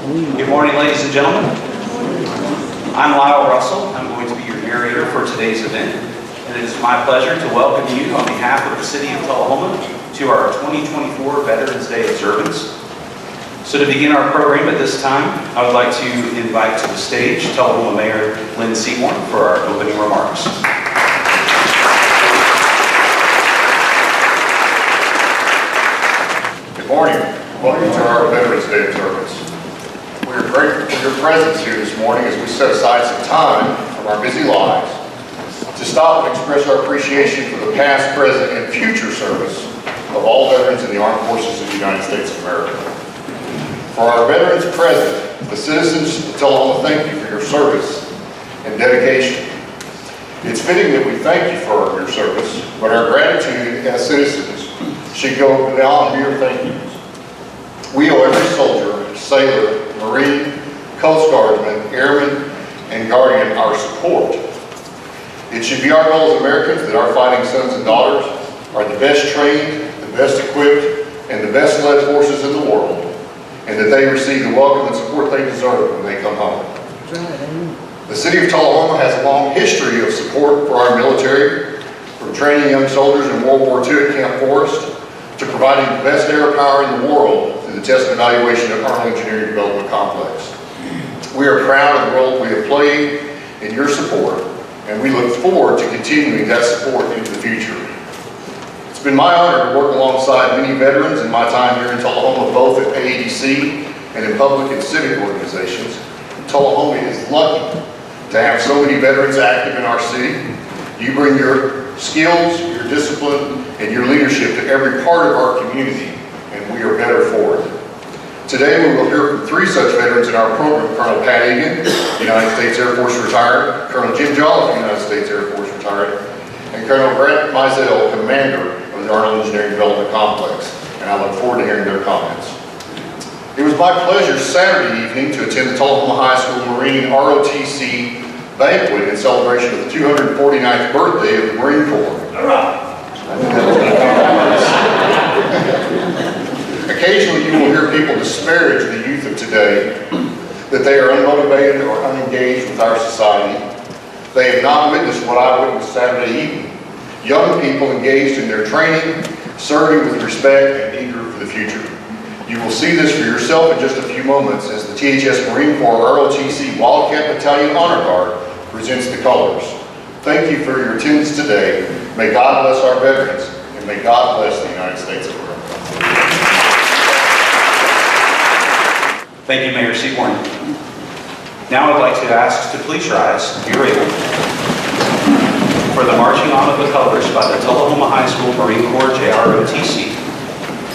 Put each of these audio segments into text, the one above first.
Good morning, ladies and gentlemen. I'm Lyle Russell. I'm going to be your narrator for today's event. And it is my pleasure to welcome you on behalf of the City of Tullahoma to our 2024 Veterans Day observance. So to begin our program at this time, I would like to invite to the stage Tullahoma Mayor Lynn Seymour for our opening remarks. Good morning. Welcome to our Veterans Day observance. We are grateful for your presence here this morning as we set aside some time from our busy lives to stop and express our appreciation for the past, present, and future service of all veterans in the Armed Forces of the United States of America. For our veterans present, the citizens of Tullahoma thank you for your service and dedication. It's fitting that we thank you for your service, but our gratitude as citizens should go beyond mere thank yous. We owe every soldier, sailor, Marine, Coast Guardsman, Airman, and Guardian our support. It should be our goal as Americans that our fighting sons and daughters are the best trained, the best equipped, and the best led forces in the world, and that they receive the welcome and support they deserve when they come home. The City of Tullahoma has a long history of support for our military, from training young soldiers in World War II at Camp Forrest, to providing the best air power in the world through the test and evaluation of Arnold Engineering Development Complex. We are proud of the role we have played in your support, and we look forward to continuing that support into the future. It's been my honor to work alongside many veterans in my time here in Tullahoma, both at AADC and in public and civic organizations. Tullahoma is lucky to have so many veterans active in our city. You bring your skills, your discipline, and your leadership to every part of our community, and we are better for it. Today we will hear from three such veterans in our program: Colonel Pat Egan, United States Air Force retired; Colonel Jim Jolliffe, United States Air Force retired; and Colonel Grant Mizell, Commander of the Arnold Engineering Development Complex, and I look forward to hearing their comments. It was my pleasure Saturday evening to attend the Tullahoma High School Marine ROTC banquet in celebration of the 249th birthday of the Marine Corps. Occasionally you will hear people disparage the youth of today, that they are unmotivated or unengaged with our society. They have not witnessed what I witnessed Saturday evening. Young people engaged in their training, serving with respect and eager for the future. You will see this for yourself in just a few moments as the THS Marine Corps ROTC Wildcat Battalion Honor Guard presents the colors. Thank you for your attendance today. May God bless our veterans, and may God bless the United States of America. Thank you, Mayor Seymour. Now I'd like to ask to please rise, if you're able, for the marching on of the colors by the Tullahoma High School Marine Corps JROTC.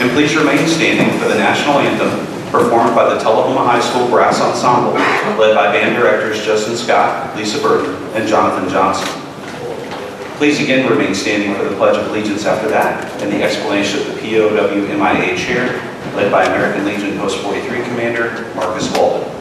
And please remain standing for the national anthem performed by the Tullahoma High School Brass Ensemble, led by band directors Justin Scott, Lisa Burton, and Jonathan Johnson. Please again remain standing for the Pledge of Allegiance after that, and the explanation of the POW MIA chair, led by American Legion Post 43 Commander Marcus Walden.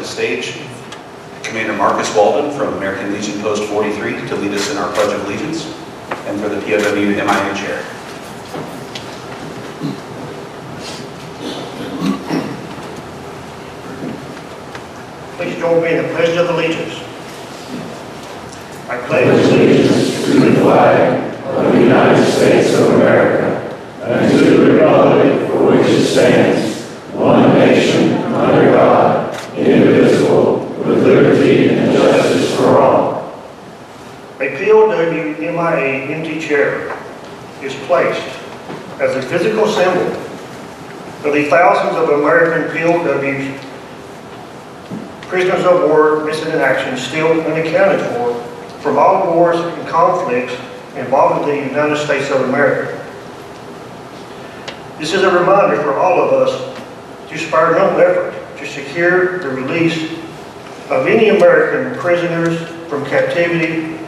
stage Commander Marcus Walden from American Legion Post 43 to lead us in our Pledge of Allegiance, and for the POW MIA Chair. Please join me in the Pledge of Allegiance. I pledge allegiance to the flag of the United States of America and to the republic for which it stands, one nation, under God, indivisible, with liberty and justice for all. A POW MIA empty chair is placed as a physical symbol of the thousands of American POWs, prisoners of war missing in action, still unaccounted for, from all wars and conflicts involving the United States of America. This is a reminder for all of us to spare no effort to secure the release of any American prisoners from captivity,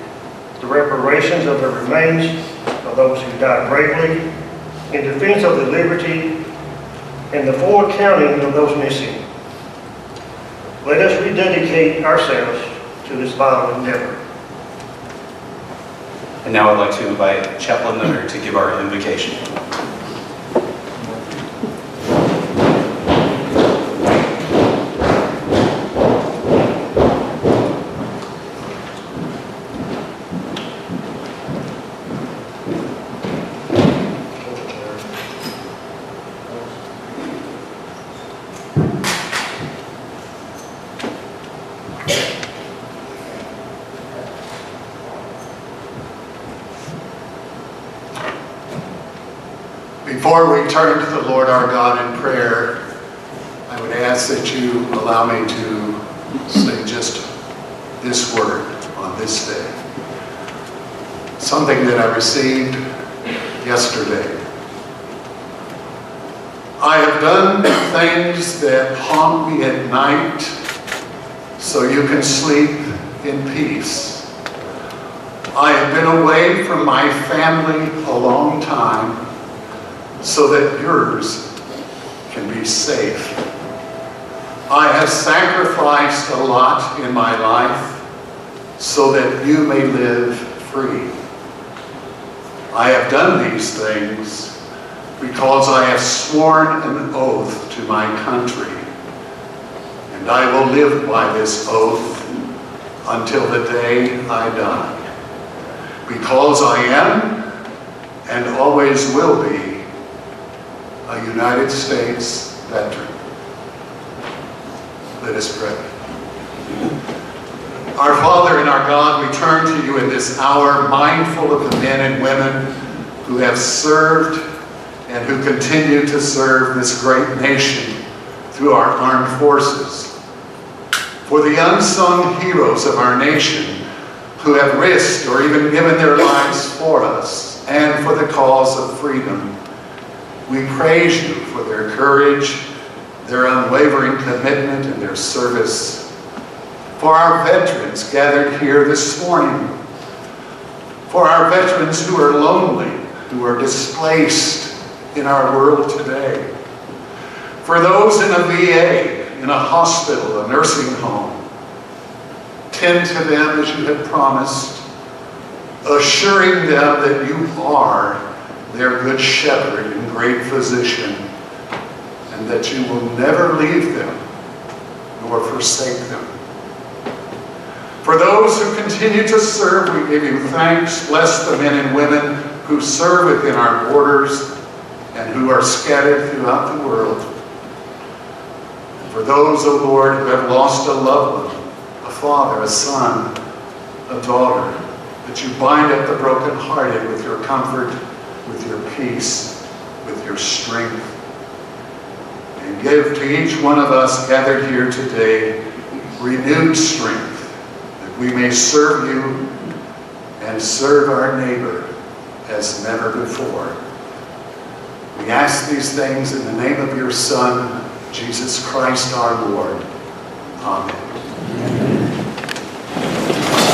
the reparations of the remains of those who died bravely in defense of the liberty, and the full accounting of those missing. Let us rededicate ourselves to this vital endeavor. And now I'd like to invite Chaplain Nutter to give our invocation. Before we turn to the Lord our God in prayer, I would ask that you allow me to say just this word on this day. Something that I received yesterday. I have done things that haunt me at night so you can sleep in peace. I have been away from my family a long time so that yours can be safe. I have sacrificed a lot in my life so that you may live free. I have done these things because I have sworn an oath to my country, and I will live by this oath until the day I die, because I am and always will be a United States veteran. Let us pray. Our Father and our God, we turn to you in this hour, mindful of the men and women who have served and who continue to serve this great nation through our armed forces. For the unsung heroes of our nation who have risked or even given their lives for us and for the cause of freedom, we praise you for their courage, their unwavering commitment, and their service. For our veterans gathered here this morning, for our veterans who are lonely, who are displaced in our world today, for those in a VA, in a hospital, a nursing home, tend to them as you have promised, assuring them that you are their good shepherd and great physician, and that you will never leave them nor forsake them. For those who continue to serve, we give you thanks. Bless the men and women who serve within our borders and who are scattered throughout the world. For those, O Lord, who have lost a loved one, a father, a son, a daughter, that you bind up the brokenhearted with your comfort, with your peace, with your strength, and give to each one of us gathered here today renewed strength, that we may serve you and serve our neighbor as never before. We ask these things in the name of your Son, Jesus Christ our Lord. Amen.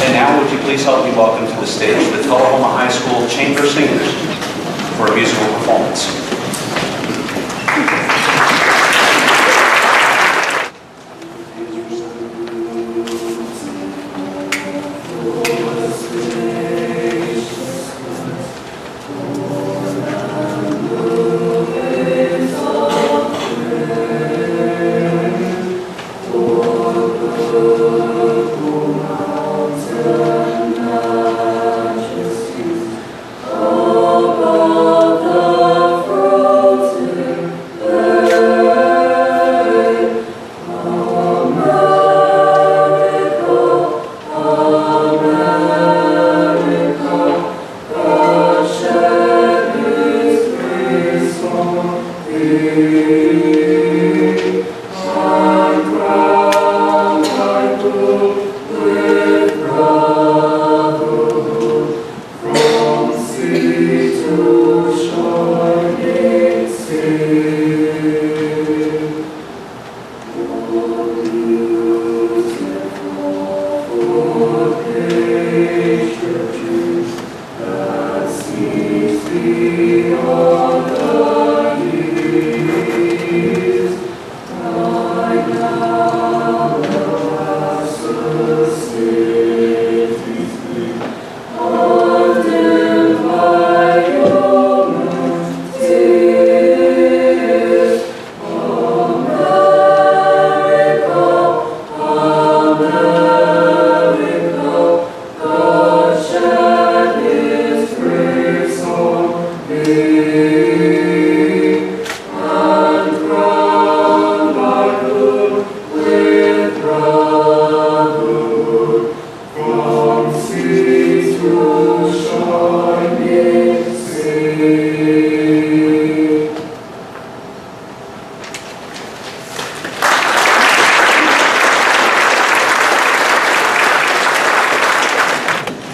And now would you please help me welcome to the stage the Tullahoma High School Chamber Singers for a musical performance.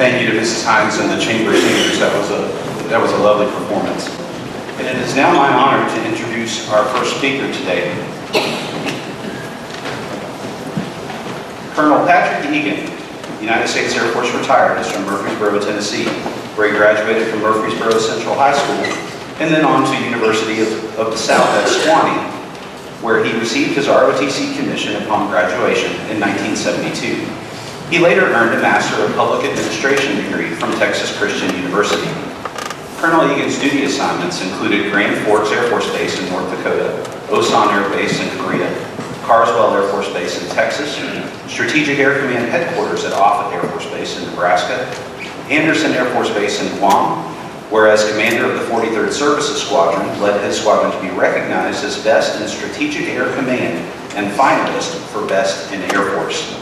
Thank you to Mrs. Hines and the Chamber Singers. That was a lovely performance. And it is now my honor to introduce our first speaker today. Colonel Patrick Egan, United States Air Force retired, is from Murfreesboro, Tennessee, where he graduated from Murfreesboro Central High School and then on to University of the South at Sewanee, where he received his ROTC commission upon graduation in 1972. He later earned a Master of Public Administration degree from Texas Christian University. Colonel Egan's duty assignments included Grand Forks Air Force Base in North Dakota, Osan Air Base in Korea, Carswell Air Force Base in Texas, Strategic Air Command Headquarters at Offutt Air Force Base in Nebraska, Anderson Air Force Base in Guam, whereas commander of the 43rd Services Squadron led his squadron to be recognized as Best in Strategic Air Command and finalist for Best in Air Force.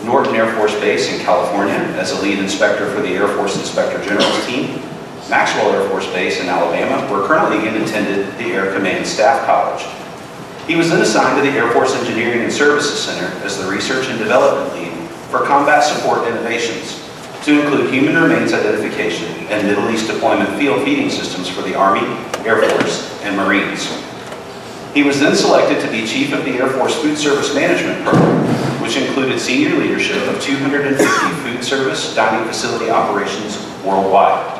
Norton Air Force Base in California as a lead inspector for the Air Force Inspector General's team, Maxwell Air Force Base in Alabama, where Colonel Egan attended the Air Command Staff College. He was then assigned to the Air Force Engineering and Services Center as the Research and Development Lead for Combat Support Innovations, to include human remains identification and Middle East deployment field feeding systems for the Army, Air Force, and Marines. He was then selected to be Chief of the Air Force Food Service Management Program, which included senior leadership of 250 food service dining facility operations worldwide.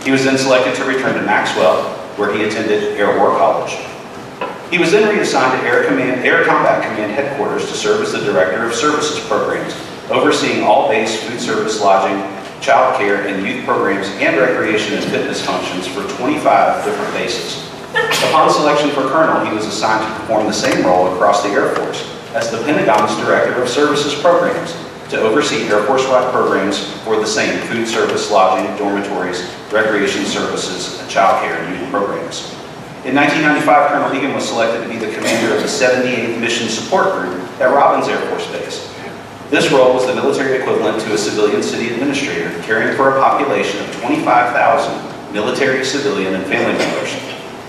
He was then selected to return to Maxwell, where he attended Air War College. He was then reassigned to Air Combat Command Headquarters to serve as the Director of Services Programs, overseeing all base food service, lodging, child care, and youth programs and recreation and fitness functions for 25 different bases. Upon selection for Colonel, he was assigned to perform the same role across the Air Force as the Pentagon's Director of Services Programs, to oversee Air Force-wide programs for the same food service, lodging, dormitories, recreation services, and child care and youth programs. In 1995, Colonel Egan was selected to be the commander of the 78th Mission Support Group at Robins Air Force Base. This role was the military equivalent to a civilian city administrator, caring for a population of 25,000 military, civilian, and family members.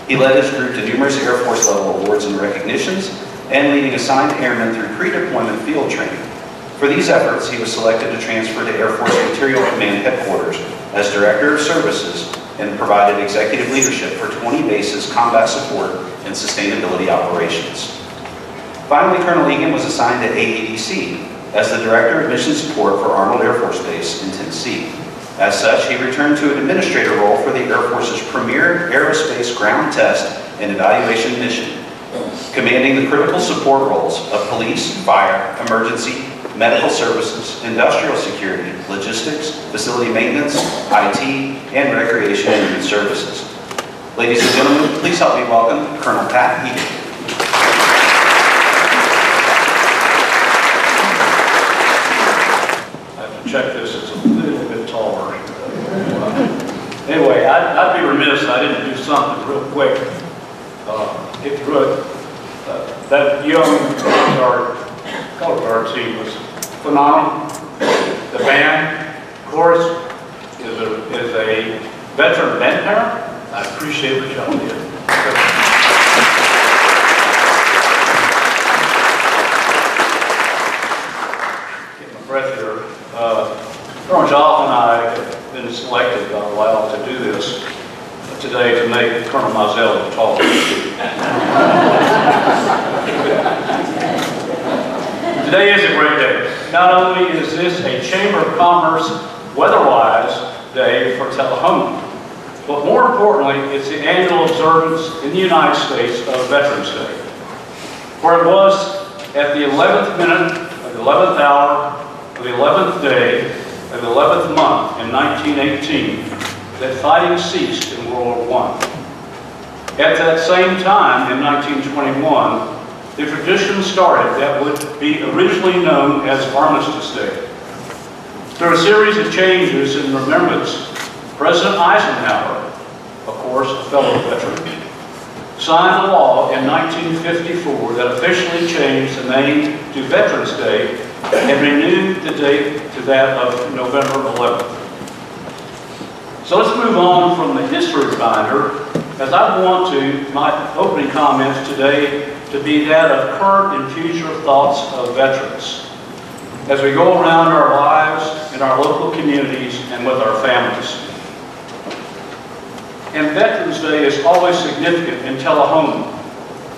He led his group to numerous Air Force level awards and recognitions, and leading assigned airmen through pre-deployment field training. For these efforts, he was selected to transfer to Air Force Material Command Headquarters as Director of Services and provided executive leadership for 20 bases combat support and sustainability operations. Finally, Colonel Egan was assigned to AADC as the Director of Mission Support for Arnold Air Force Base in Tennessee. As such, he returned to an administrator role for the Air Force's premier aerospace ground test and evaluation mission, commanding the critical support roles of police, fire, emergency, medical services, industrial security, logistics, facility maintenance, IT, and recreation and youth services. Ladies and gentlemen, please help me welcome Colonel Pat Egan. I have to check this, it's a little bit taller. Anyway, I'd be remiss if I didn't do something real quick. Get through it. That young color guard team was phenomenal. The band, of course, is a veteran band parent. I appreciate what y'all did. Get my breath here. Colonel Joff and I have been selected by the Wild to do this today to make Colonel Mizell look tall. Today is a great day. Not only is this a Chamber of Commerce weather-wise day for Tullahoma, but more importantly, it's the annual observance in the United States of Veterans Day, where it was at the 11th minute of the 11th hour of the 11th day of the 11th month in 1918 that fighting ceased in World War I. At that same time, in 1921, the tradition started that would be originally known as Armistice Day. Through a series of changes in remembrance, President Eisenhower, of course a fellow veteran, signed a law in 1954 that officially changed the name to Veterans Day and renewed the date to that of November 11th. So let's move on from the history reminder, as I want my opening comments today to be that of current and future thoughts of veterans. as we go around our lives in our local communities and with our families. And Veterans Day is always significant in Tullahoma,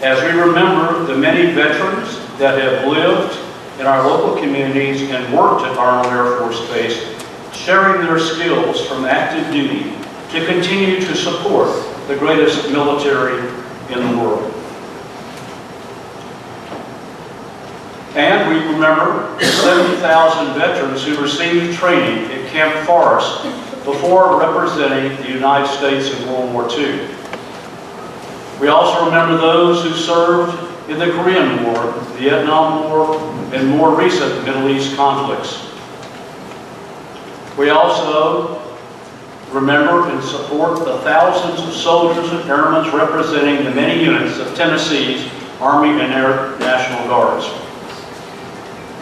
as we remember the many veterans that have lived in our local communities and worked at Arnold Air Force Base, sharing their skills from active duty to continue to support the greatest military in the world. And we remember 70,000 veterans who received training at Camp Forrest before representing the United States in World War II. We also remember those who served in the Korean War, the Vietnam War, and more recent Middle East conflicts. We also remember and support the thousands of soldiers and airmen representing the many units of Tennessee's Army and Air National Guards.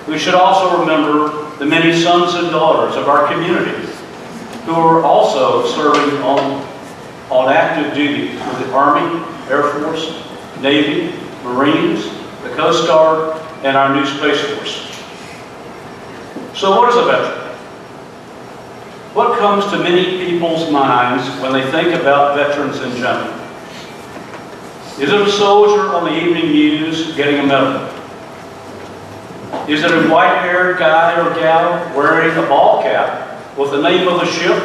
We should also remember the many sons and daughters of our community who are also serving on active duty with the Army, Air Force, Navy, Marines, the Coast Guard, and our new Space Force. So what is a veteran? What comes to many people's minds when they think about veterans in general? Is it a soldier on the evening news getting a medal? Is it a white-haired guy or gal wearing a ball cap with the name of a ship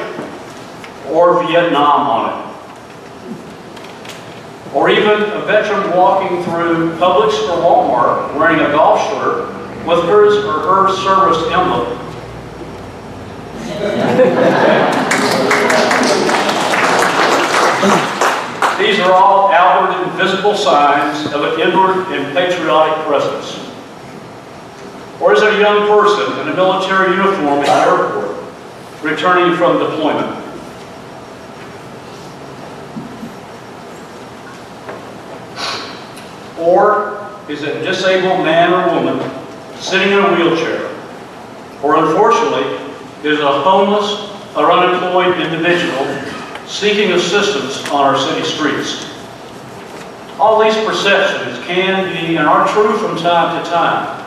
or Vietnam on it? Or even a veteran walking through Publix or Walmart wearing a golf shirt with his or her service emblem? These are all outward and visible signs of an inward and patriotic presence. Or is it a young person in a military uniform at the airport, returning from deployment? Or is it a disabled man or woman sitting in a wheelchair? Or unfortunately, is it a homeless or unemployed individual seeking assistance on our city streets? All these perceptions can be and are true from time to time.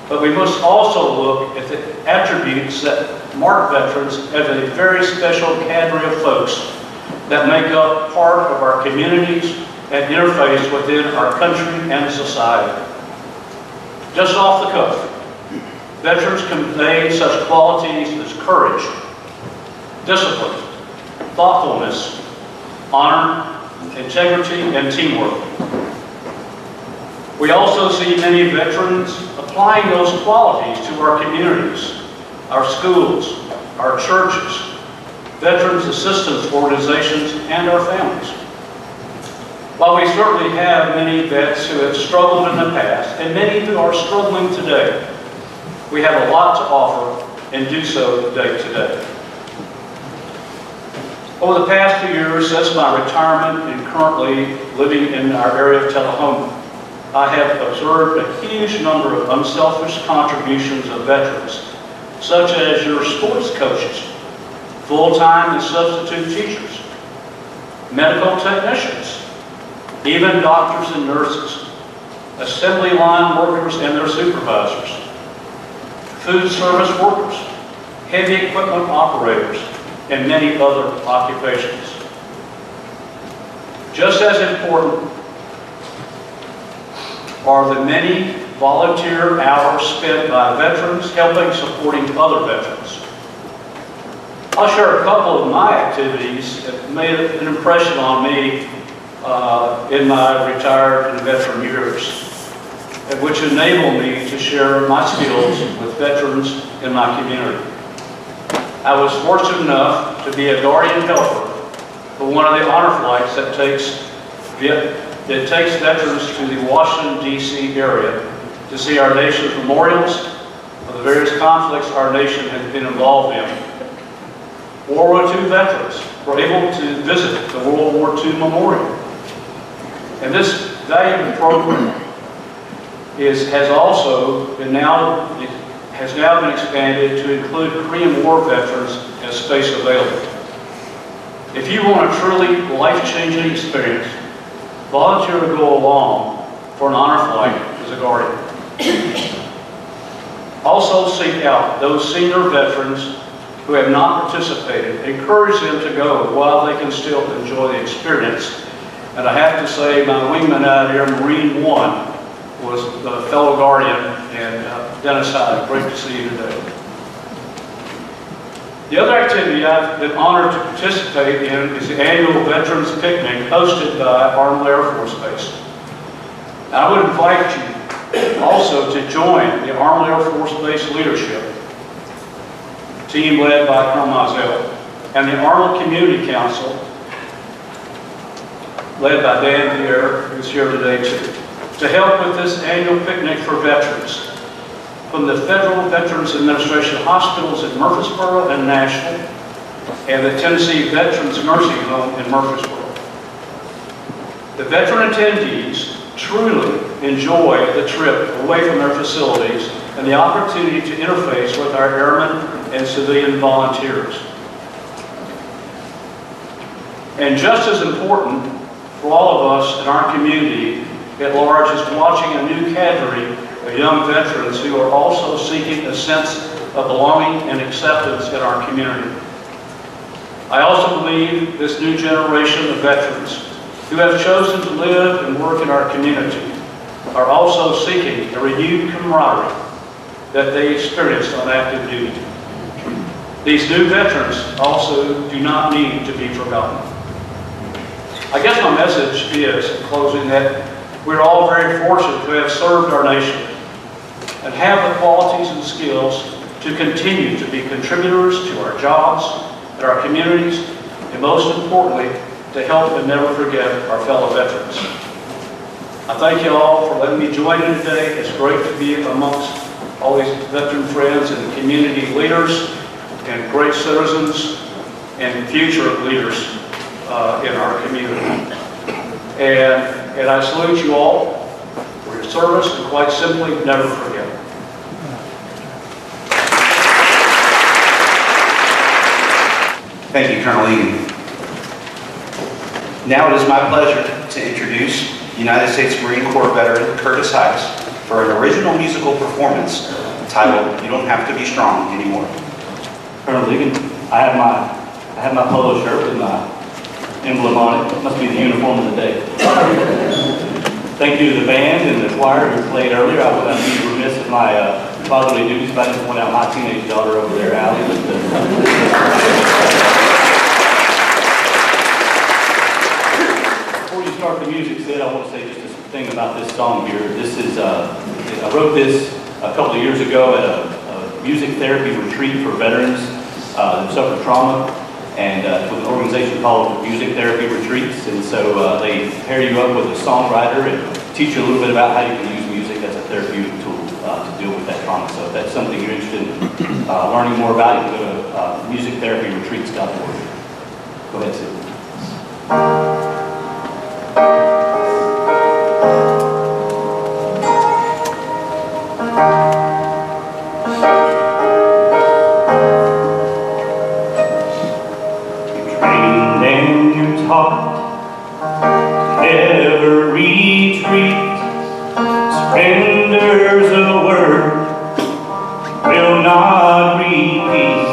But we must also look at the attributes that mark veterans as a very special cadre of folks that make up part of our communities and interface within our country and society. Just off the cuff, veterans convey such qualities as courage, discipline, thoughtfulness, honor, integrity, and teamwork. We also see many veterans applying those qualities to our communities, our schools, our churches, veterans assistance organizations, and our families. While we certainly have many vets who have struggled in the past, and many who are struggling today, we have a lot to offer and do so day to day. Over the past 2 years, since my retirement and currently living in our area of Tullahoma, I have observed a huge number of unselfish contributions of veterans, such as your sports coaches, full-time and substitute teachers, medical technicians, even doctors and nurses, assembly line workers and their supervisors, food service workers, heavy equipment operators, and many other occupations. Just as important are the many volunteer hours spent by veterans helping supporting other veterans. I'll share a couple of my activities that made an impression on me in my retired and veteran years, which enable me to share my skills with veterans in my community. I was fortunate enough to be a guardian helper for one of the honor flights that takes veterans to the Washington, D.C. area to see our nation's memorials of the various conflicts our nation has been involved in. World War II veterans were able to visit the World War II Memorial. And this valuable program has now been expanded to include Korean War veterans as space available. If you want a truly life-changing experience, volunteer to go along for an honor flight as a guardian. Also seek out those senior veterans who have not participated. Encourage them to go while they can still enjoy the experience. And I have to say, my wingman out here, Marine 1, was the fellow guardian, and Dennis Hyde, great to see you today. The other activity I've been honored to participate in is the annual Veterans Picnic hosted by Arnold Air Force Base. I would invite you also to join the Arnold Air Force Base leadership team led by Colonel Mizell and the Arnold Community Council led by Dan Pierre, who's here today too, to help with this annual picnic for veterans from the Federal Veterans Administration hospitals in Murfreesboro and Nashville and the Tennessee Veterans Nursing Home in Murfreesboro. The veteran attendees truly enjoy the trip away from their facilities and the opportunity to interface with our airmen and civilian volunteers. And just as important for all of us in our community at large is watching a new cadre of young veterans who are also seeking a sense of belonging and acceptance in our community. I also believe this new generation of veterans who have chosen to live and work in our community are also seeking a renewed camaraderie that they experienced on active duty. These new veterans also do not need to be forgotten. I guess my message is, in closing, that we're all very fortunate to have served our nation and have the qualities and skills to continue to be contributors to our jobs and our communities, and most importantly, to help and never forget our fellow veterans. I thank you all for letting me join you today. It's great to be amongst all these veteran friends and community leaders and great citizens and future leaders in our community. And I salute you all for your service, and quite simply, never forget. Thank you, Colonel Egan. Now it is my pleasure to introduce United States Marine Corps veteran Curtis Heights for an original musical performance titled "You Don't Have to Be Strong Anymore." Colonel Egan, I have my polo shirt with my emblem on it. It must be the uniform of the day. Thank you to the band and the choir who played earlier. I would not be remiss in my fatherly duties if I didn't point out my teenage daughter over there, Allie. Before you start the music, Sid, I want to say just a thing about this song here. This is, I wrote this a couple of years ago at a music therapy retreat for veterans who suffer trauma, and with an organization called Music Therapy Retreats. And so they pair you up with a songwriter and teach you a little bit about how you can use music as a therapeutic tool to deal with that trauma. So if that's something you're interested in learning more about, you can go to musictherapyretreats.org. Go ahead, Sid. Never retreat, surrender's a word, will not repeat.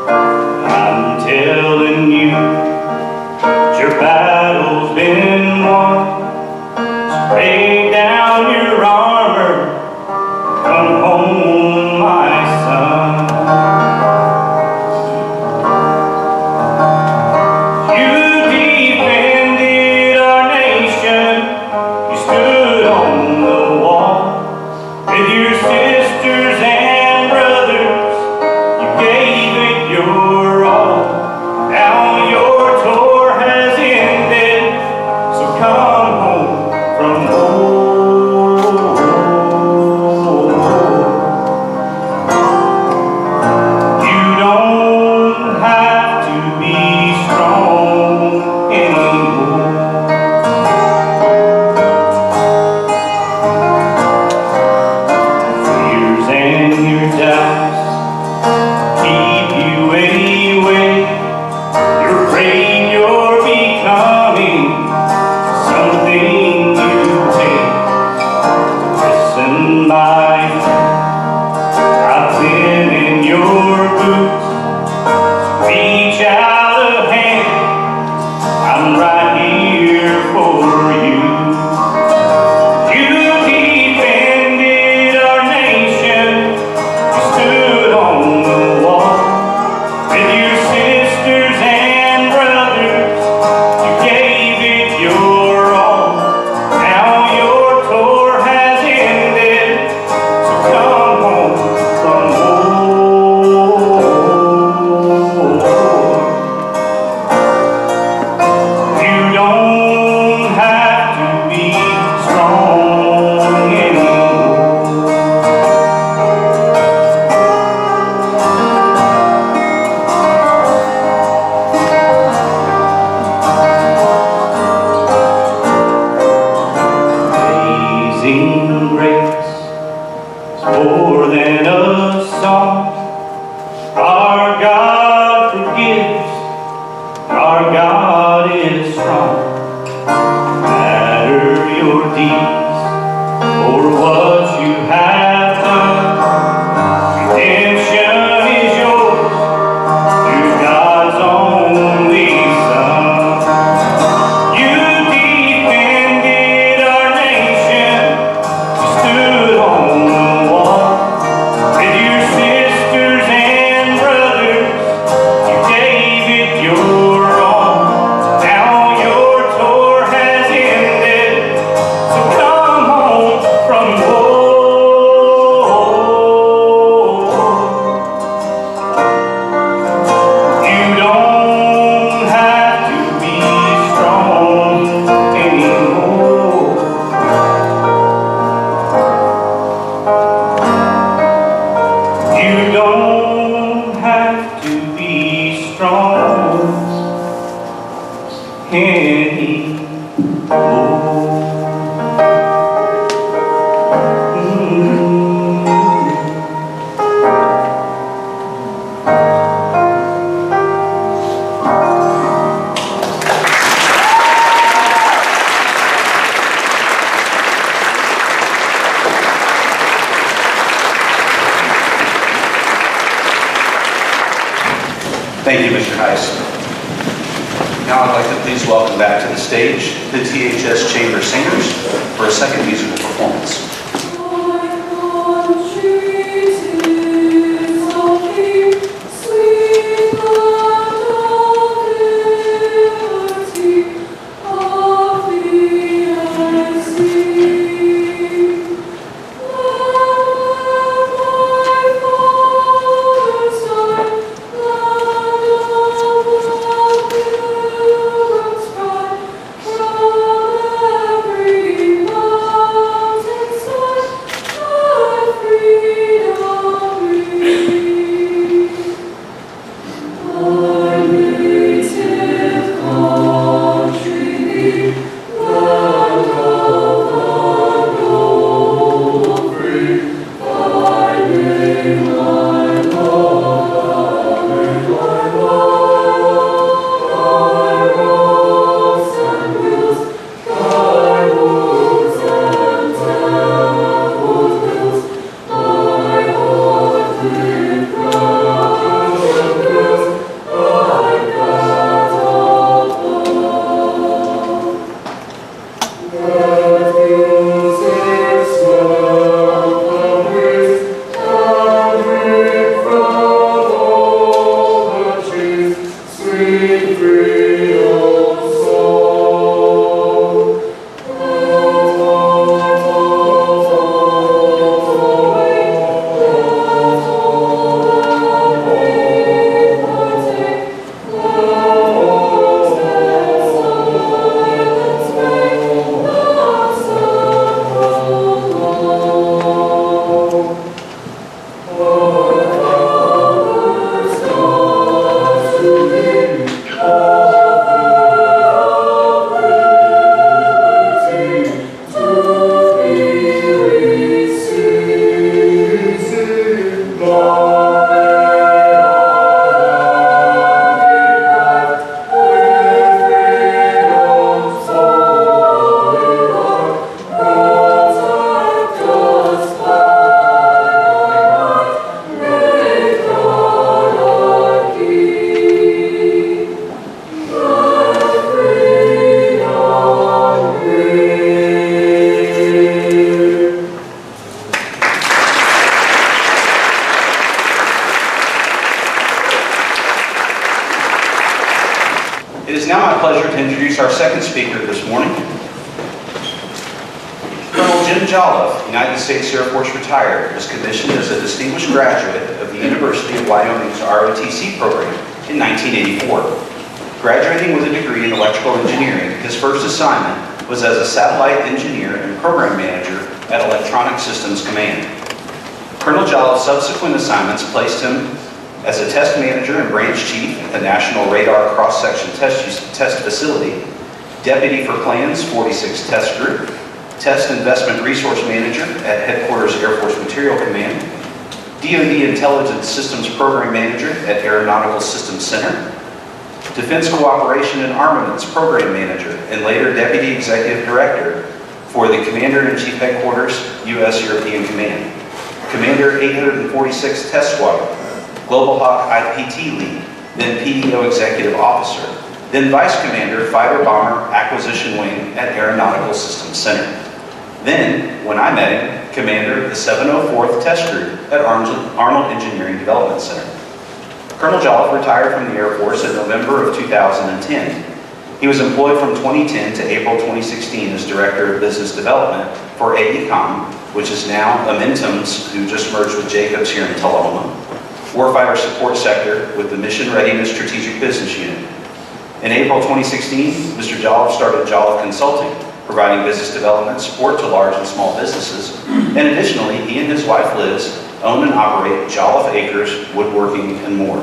I'm telling you, your battle's been won. So lay down your armor, come home, my son. And you more than a song. Our God forgives, our God is strong. No matter your deeds or what you have done, redemption is yours through God's only Son. You defended our nation, you stood on the wall. With your sisters and brothers, you gave it your all. Now your tour has ended, so come home from war. You don't have to be strong anymore. You don't have to be strong anymore. Thank you, Mr. Heiss. Now I'd like to please welcome back to the stage the THS Chamber Singers for a second musical performance. It is now my pleasure to introduce our second speaker this morning. Colonel Jim Jolliffe, United States Air Force retired, was commissioned as a distinguished graduate of the University of Wyoming's ROTC program in 1984. Graduating with a degree in electrical engineering, his first assignment was as a satellite engineer and program manager at Electronic Systems Command. Colonel Jolliffe's subsequent assignments placed him as a test manager and branch chief at the National Radar Cross-Section Test Facility, deputy for Plans 46 Test Group, Test Investment Resource Manager at Headquarters Air Force Material Command, DoD Intelligence Systems Program Manager at Aeronautical Systems Center, Defense Cooperation and Armaments Program Manager and later Deputy Executive Director for the Commander-in-Chief Headquarters, U.S. European Command, Commander 846 Test Squadron, Global Hawk IPT Lead, then PEO Executive Officer, then Vice Commander Fighter Bomber Acquisition Wing at Aeronautical Systems Center. Then, when I met him, Commander of the 704th Test Group at Arnold Engineering Development Center. Colonel Jolliffe retired from the Air Force in November of 2010. He was employed from 2010 to April 2016 as Director of Business Development for AECOM, which is now Amentum's, who just merged with Jacobs here in Tullahoma, Warfighter Support Sector with the Mission Readiness Strategic Business Unit. In April 2016, Mr. Jolliffe started Jolliffe Consulting, providing business development support to large and small businesses. And additionally, he and his wife Liz own and operate Jolliffe Acres, Woodworking, and more.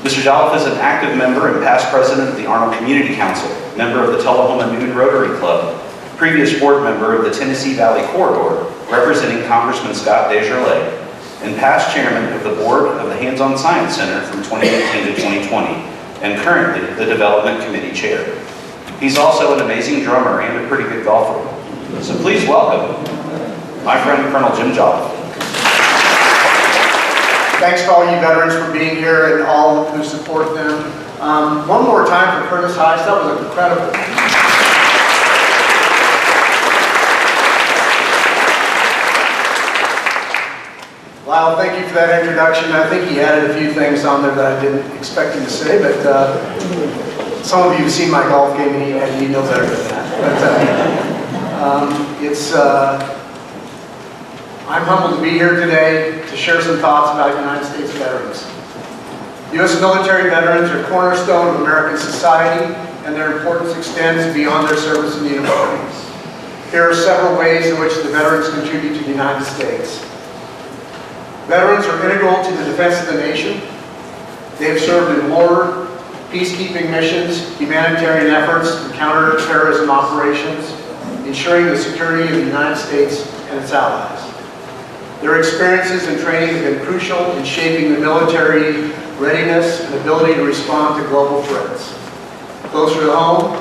Mr. Jolliffe is an active member and past president of the Arnold Community Council, member of the Tullahoma Noon Rotary Club, previous board member of the Tennessee Valley Corridor, representing Congressman Scott DesJarlais, and past chairman of the board of the Hands-On Science Center from 2018 to 2020, and currently the Development Committee Chair. He's also an amazing drummer and a pretty good golfer. So please welcome my friend Colonel Jim Jolliffe. Thanks to all you veterans for being here and all who support them. One more time for Curtis Heiss. That was incredible. Lyle, thank you for that introduction. I think he added a few things on there that I didn't expect him to say, but some of you have seen my golf game and you know better than that. I'm humbled to be here today to share some thoughts about United States veterans. U.S. military veterans are cornerstone of American society, and their importance extends beyond their service in the uniform. Here are several ways in which the veterans contribute to the United States. Veterans are integral to the defense of the nation. They have served in war, peacekeeping missions, humanitarian efforts, and counter-terrorism operations, ensuring the security of the United States and its allies. Their experiences and training have been crucial in shaping the military readiness and ability to respond to global threats. Closer to home,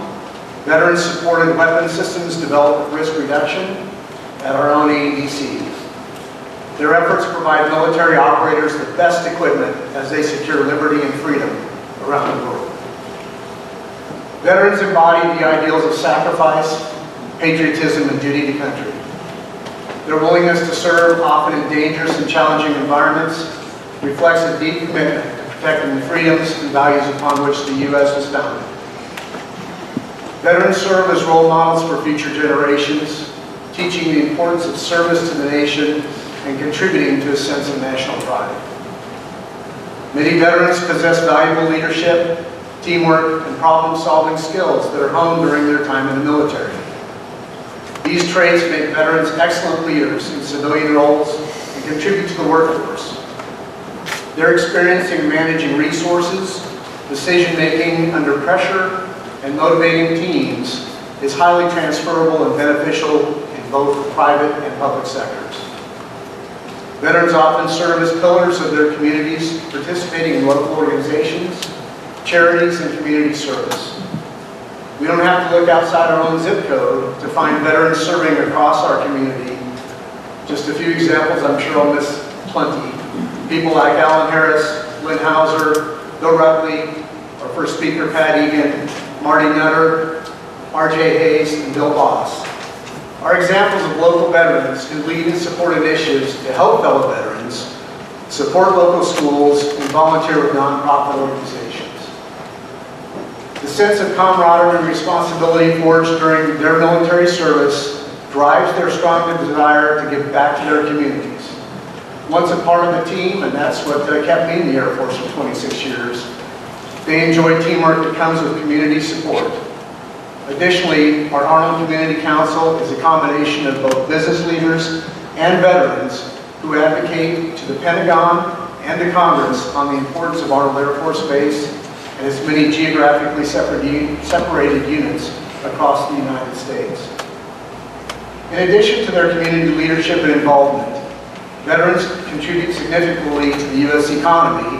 veterans supported weapons systems development risk reduction at our own AEDC. Their efforts provide military operators the best equipment as they secure liberty and freedom around the world. Veterans embody the ideals of sacrifice, patriotism, and duty to country. Their willingness to serve, often in dangerous and challenging environments, reflects a deep commitment to protecting the freedoms and values upon which the U.S. was founded. Veterans serve as role models for future generations, teaching the importance of service to the nation and contributing to a sense of national pride. Many veterans possess valuable leadership, teamwork, and problem-solving skills that are honed during their time in the military. These traits make veterans excellent leaders in civilian roles and contribute to the workforce. Their experience in managing resources, decision-making under pressure, and motivating teams is highly transferable and beneficial in both the private and public sectors. Veterans often serve as pillars of their communities, participating in local organizations, charities, and community service. We don't have to look outside our own zip code to find veterans serving across our community. Just a few examples, I'm sure I'll miss plenty. People like Alan Harris, Lynn Hauser, Bill Rutley, our first speaker, Pat Egan, Marty Nutter, R.J. Hayes, and Bill Voss are examples of local veterans who lead and support initiatives to help fellow veterans, support local schools, and volunteer with nonprofit organizations. The sense of camaraderie and responsibility forged during their military service drives their strong desire to give back to their communities. Once a part of the team, and that's what kept me in the Air Force for 26 years, they enjoy teamwork that comes with community support. Additionally, our Arnold Community Council is a combination of both business leaders and veterans who advocate to the Pentagon and to Congress on the importance of Arnold Air Force Base and its many geographically separated units across the United States. In addition to their community leadership and involvement, veterans contribute significantly to the U.S. economy,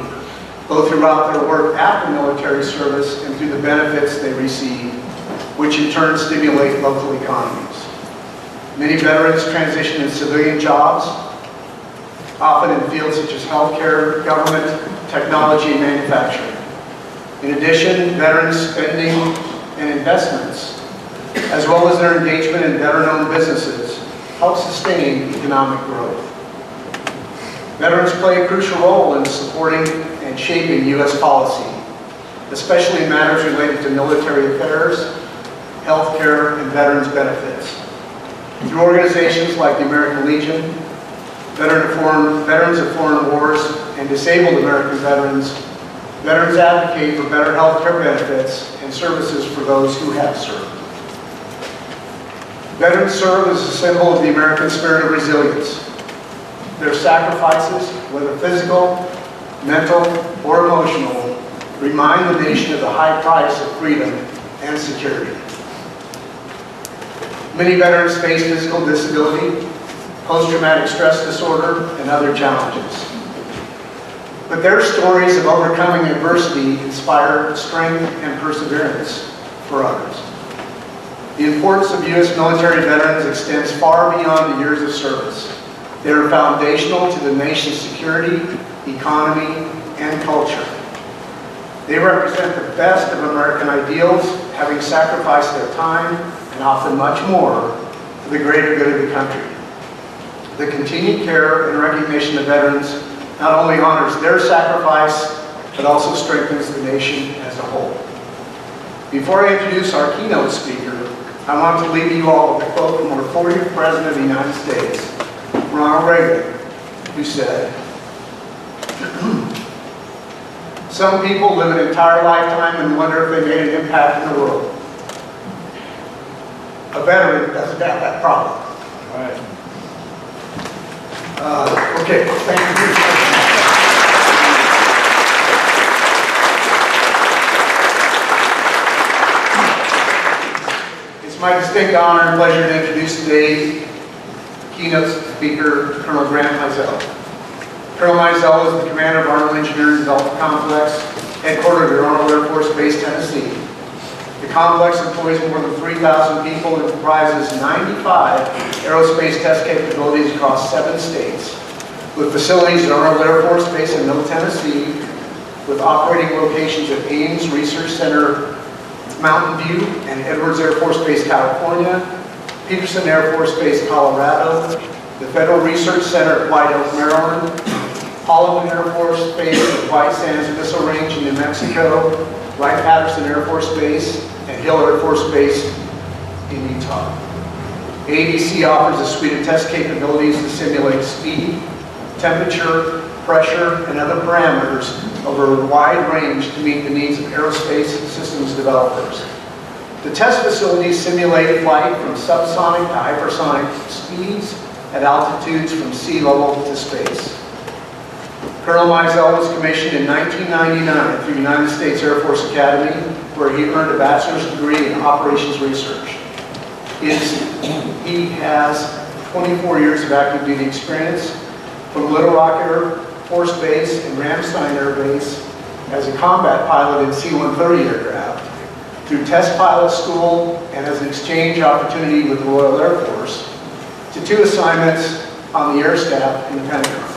both throughout their work after military service and through the benefits they receive, which in turn stimulate local economies. Many veterans transition in civilian jobs, often in fields such as healthcare, government, technology, and manufacturing. In addition, veterans' spending and investments, as well as their engagement in veteran-owned businesses, help sustain economic growth. Veterans play a crucial role in supporting and shaping U.S. policy, especially in matters related to military affairs, healthcare, and veterans benefits. Through organizations like the American Legion, Veterans of Foreign Wars, and Disabled American Veterans, veterans advocate for better healthcare benefits and services for those who have served. Veterans serve as a symbol of the American spirit of resilience. Their sacrifices, whether physical, mental, or emotional, remind the nation of the high price of freedom and security. Many veterans face physical disability, post-traumatic stress disorder, and other challenges. But their stories of overcoming adversity inspire strength and perseverance for others. The importance of U.S. military veterans extends far beyond the years of service. They are foundational to the nation's security, economy, and culture. They represent the best of American ideals, having sacrificed their time and often much more for the greater good of the country. The continued care and recognition of veterans not only honors their sacrifice, but also strengthens the nation as a whole. Before I introduce our keynote speaker, I want to leave you all with a quote from our 40th President of the United States, Ronald Reagan, who said, "Some people live an entire lifetime and wonder if they made an impact in the world. A veteran doesn't have that problem." All right. Okay, thank you. It's my distinct honor and pleasure to introduce today keynote speaker, Colonel Grant Mizell. Colonel Mizell is the commander of Arnold Engineering Development Complex, headquartered at Arnold Air Force Base, Tennessee. The complex employs more than 3,000 people and comprises 95 aerospace test capabilities across 7 states, with facilities at Arnold Air Force Base in Middle Tennessee, with operating locations at Ames Research Center, Mountain View, and Edwards Air Force Base, California, Peterson Air Force Base, Colorado, the Federal Research Center at White Oak, Maryland, Holloman Air Force Base at White Sands Missile Range in New Mexico, Wright-Patterson Air Force Base, and Hill Air Force Base in Utah. AADC offers a suite of test capabilities to simulate speed, temperature, pressure, and other parameters over a wide range to meet the needs of aerospace systems developers. The test facilities simulate flight from subsonic to hypersonic speeds at altitudes from sea level to space. Colonel Mizell was commissioned in 1999 through the United States Air Force Academy, where he earned a bachelor's degree in operations research. He has 24 years of active duty experience from Little Rock Air Force Base and Ramstein Air Base as a combat pilot in C-130 aircraft, through test pilot school and as an exchange opportunity with the Royal Air Force, to 2 assignments on the Air Staff in the Pentagon.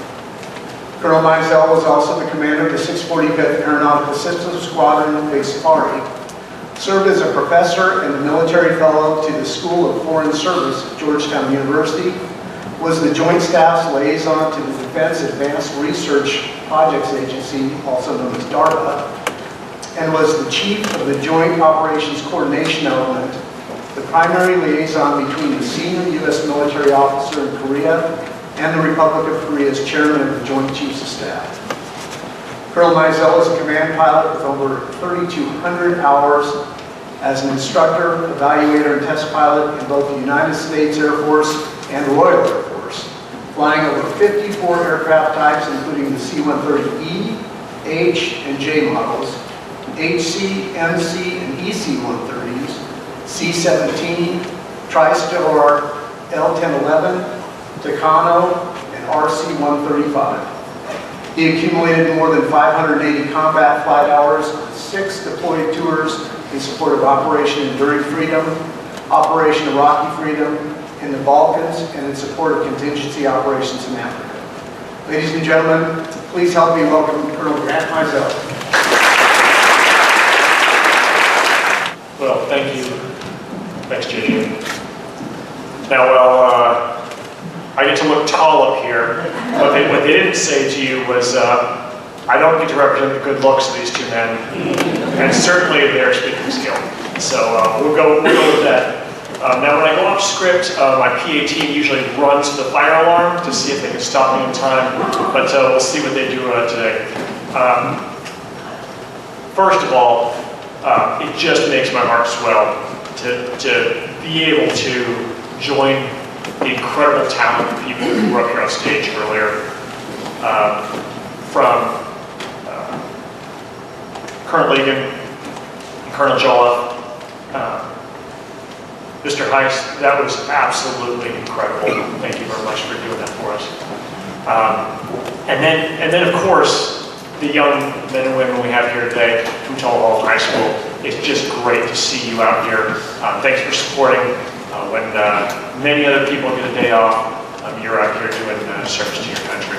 Colonel Mizell was also the commander of the 645th Aeronautical Systems Squadron, Base Safari, served as a professor and a military fellow to the School of Foreign Service at Georgetown University, was the Joint Staff's liaison to the Defense Advanced Research Projects Agency, also known as DARPA, and was the chief of the Joint Operations Coordination Element, the primary liaison between the senior U.S. military officer in Korea and the Republic of Korea's chairman of the Joint Chiefs of Staff. Colonel Mizell is a command pilot with over 3,200 hours as an instructor, evaluator, and test pilot in both the United States Air Force and the Royal Air Force, flying over 54 aircraft types, including the C-130E, H, and J models, HC, MC, and EC-130s, C-17, TriStar, L-1011, Tucano, and RC-135. He accumulated more than 580 combat flight hours on 6 deployed tours in support of Operation Enduring Freedom, Operation Iraqi Freedom in the Balkans, and in support of contingency operations in Africa. Ladies and gentlemen, please help me welcome Colonel Grant Mizell. Well, thank you. Thanks, JJ. Now, I get to look tall up here. What they didn't say to you was, I don't get to represent the good looks of these two men, and certainly their speaking skill. So we'll go with that. Now, when I go off script, my PA team usually runs the fire alarm to see if they can stop me in time, but we'll see what they do today. First of all, it just makes my heart swell to be able to join the incredible talent of people who were up here on stage earlier, from Colonel Ligon, and Colonel Jolliffe, Mr. Heiss. That was absolutely incredible. Thank you very much for doing that for us. And then of course, the young men and women we have here today from Tullahoma High School. It's just great to see you out here. Thanks for supporting. When many other people get a day off, you're out here doing service to your country.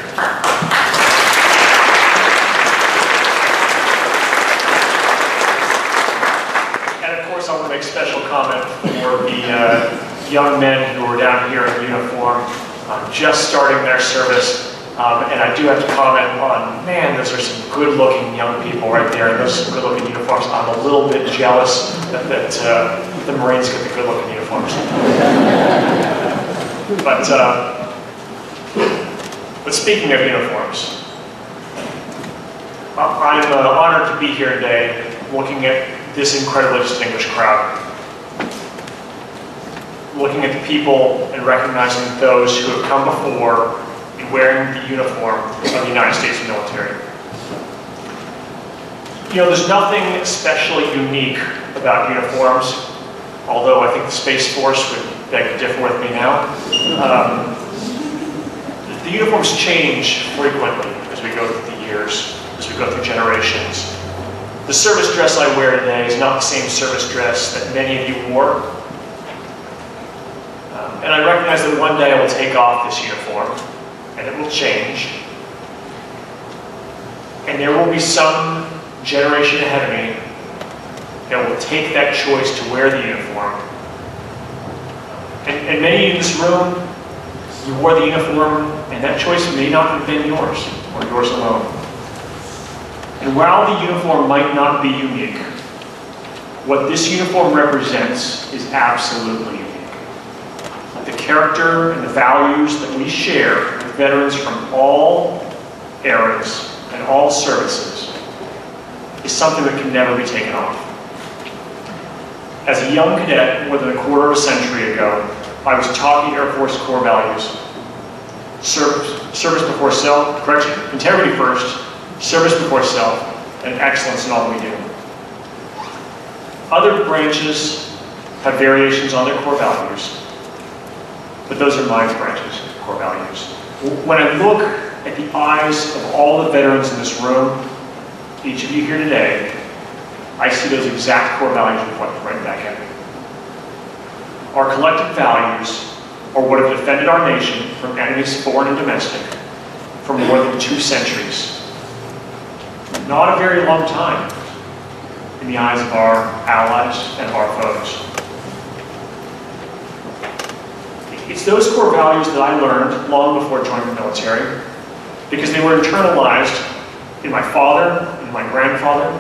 And of course, I want to make special comment for the young men who are down here in uniform, just starting their service. And I do have to comment on, man, those are some good-looking young people right there, and those good-looking uniforms. I'm a little bit jealous that the Marines get the good-looking uniforms. But speaking of uniforms, I'm honored to be here today looking at this incredibly distinguished crowd. Looking at the people and recognizing those who have come before in wearing the uniform of the United States military. You know, there's nothing especially unique about uniforms, although I think the Space Force would beg to differ with me now. The uniforms change frequently as we go through the years, as we go through generations. The service dress I wear today is not the same service dress that many of you wore. And I recognize that one day I will take off this uniform, and it will change. And there will be some generation ahead of me that will take that choice to wear the uniform. And many in this room, you wore the uniform, and that choice may not have been yours, or yours alone. And while the uniform might not be unique, what this uniform represents is absolutely unique. The character and the values that we share with veterans from all eras and all services is something that can never be taken off. As a young cadet more than a quarter of a century ago, I was taught the Air Force core values. Service before self, correction, integrity first, service before self, and excellence in all we do. Other branches have variations on their core values, but those are my branches, core values. When I look at the eyes of all the veterans in this room, each of you here today, I see those exact core values reflected right back at me. Our collective values are what have defended our nation from enemies foreign and domestic for more than 2 centuries. Not a very long time in the eyes of our allies and of our foes. It's those core values that I learned long before joining the military, because they were internalized in my father and my grandfather,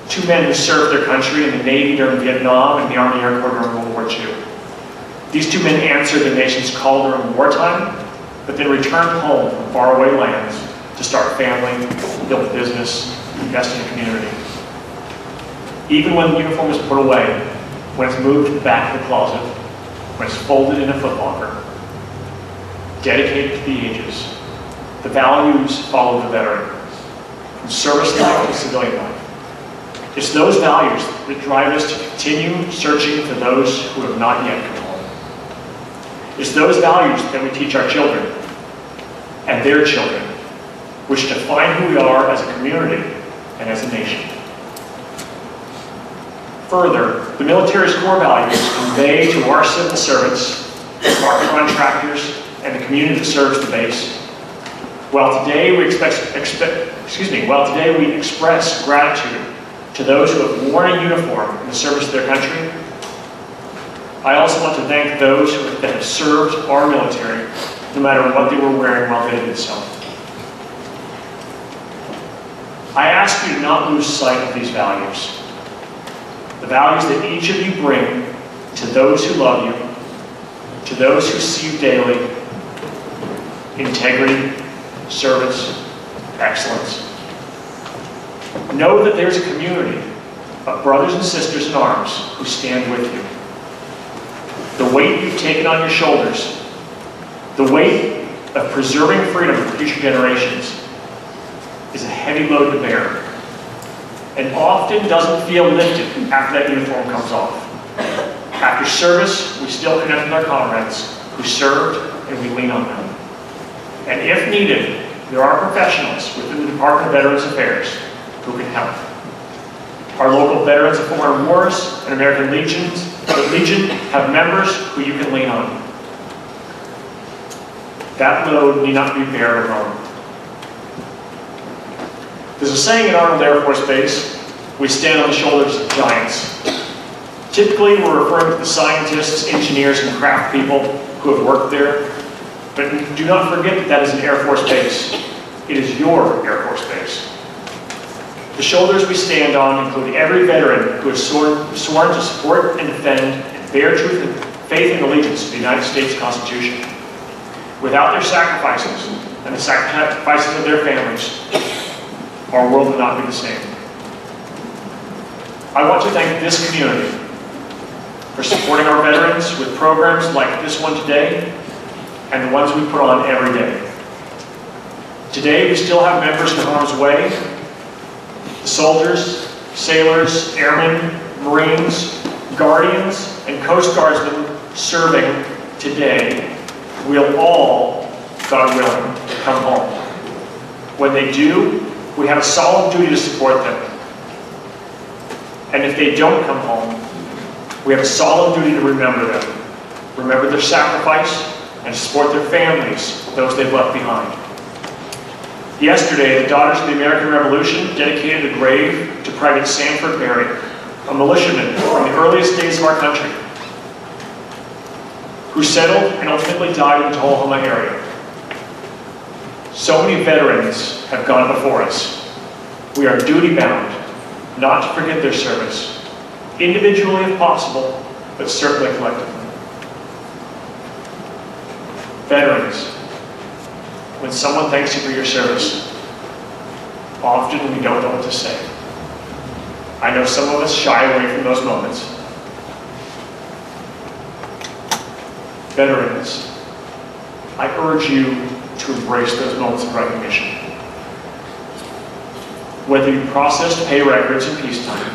2 men who served their country in the Navy during Vietnam and the Army Air Corps during World War II. These 2 men answered the nation's call during wartime, but then returned home from faraway lands to start family, build a business, invest in a community. Even when the uniform is put away, when it's moved to the back of the closet, when it's folded in a footlocker, dedicated to the ages, the values follow the veteran, from service life to civilian life. It's those values that drive us to continue searching for those who have not yet come home. It's those values that we teach our children and their children, which define who we are as a community and as a nation. Further, the military's core values convey to our civil servants, our contractors, and the community that serves the base. While today we express gratitude to those who have worn a uniform in the service of their country, I also want to thank those that have served our military, no matter what they were wearing while they did so. I ask you to not lose sight of these values. The values that each of you bring to those who love you, to those who see you daily: integrity, service, excellence. Know that there's a community of brothers and sisters in arms who stand with you. The weight you've taken on your shoulders, the weight of preserving freedom for future generations, is a heavy load to bear, and often doesn't feel lifted after that uniform comes off. After service, we still connect with our comrades who served, and we lean on them. And if needed, there are professionals within the Department of Veterans Affairs who can help. Our local Veterans of Foreign Wars and American Legion have members who you can lean on. That load need not be bared alone. There's a saying in Arnold Air Force Base: we stand on the shoulders of giants. Typically, we're referring to the scientists, engineers, and craft people who have worked there. But do not forget that that is an Air Force base. It is your Air Force base. The shoulders we stand on include every veteran who has sworn to support and defend and bear truth and faith and allegiance to the United States Constitution. Without their sacrifices and the sacrifices of their families, our world would not be the same. I want to thank this community for supporting our veterans with programs like this one today and the ones we put on every day. Today, we still have members in harm's way: the soldiers, sailors, airmen, Marines, Guardians, and Coast Guardsmen serving today will all, God willing, come home. When they do, we have a solemn duty to support them. And if they don't come home, we have a solemn duty to remember them, remember their sacrifice, and support their families, those they've left behind. Yesterday, the Daughters of the American Revolution dedicated a grave to Private Sanford Berry, a militiaman from the earliest days of our country, who settled and ultimately died in the Tullahoma area. So many veterans have gone before us. We are duty-bound not to forget their service, individually if possible, but certainly collectively. Veterans, when someone thanks you for your service, often we don't know what to say. I know some of us shy away from those moments. Veterans, I urge you to embrace those moments of recognition. Whether you processed pay records in peacetime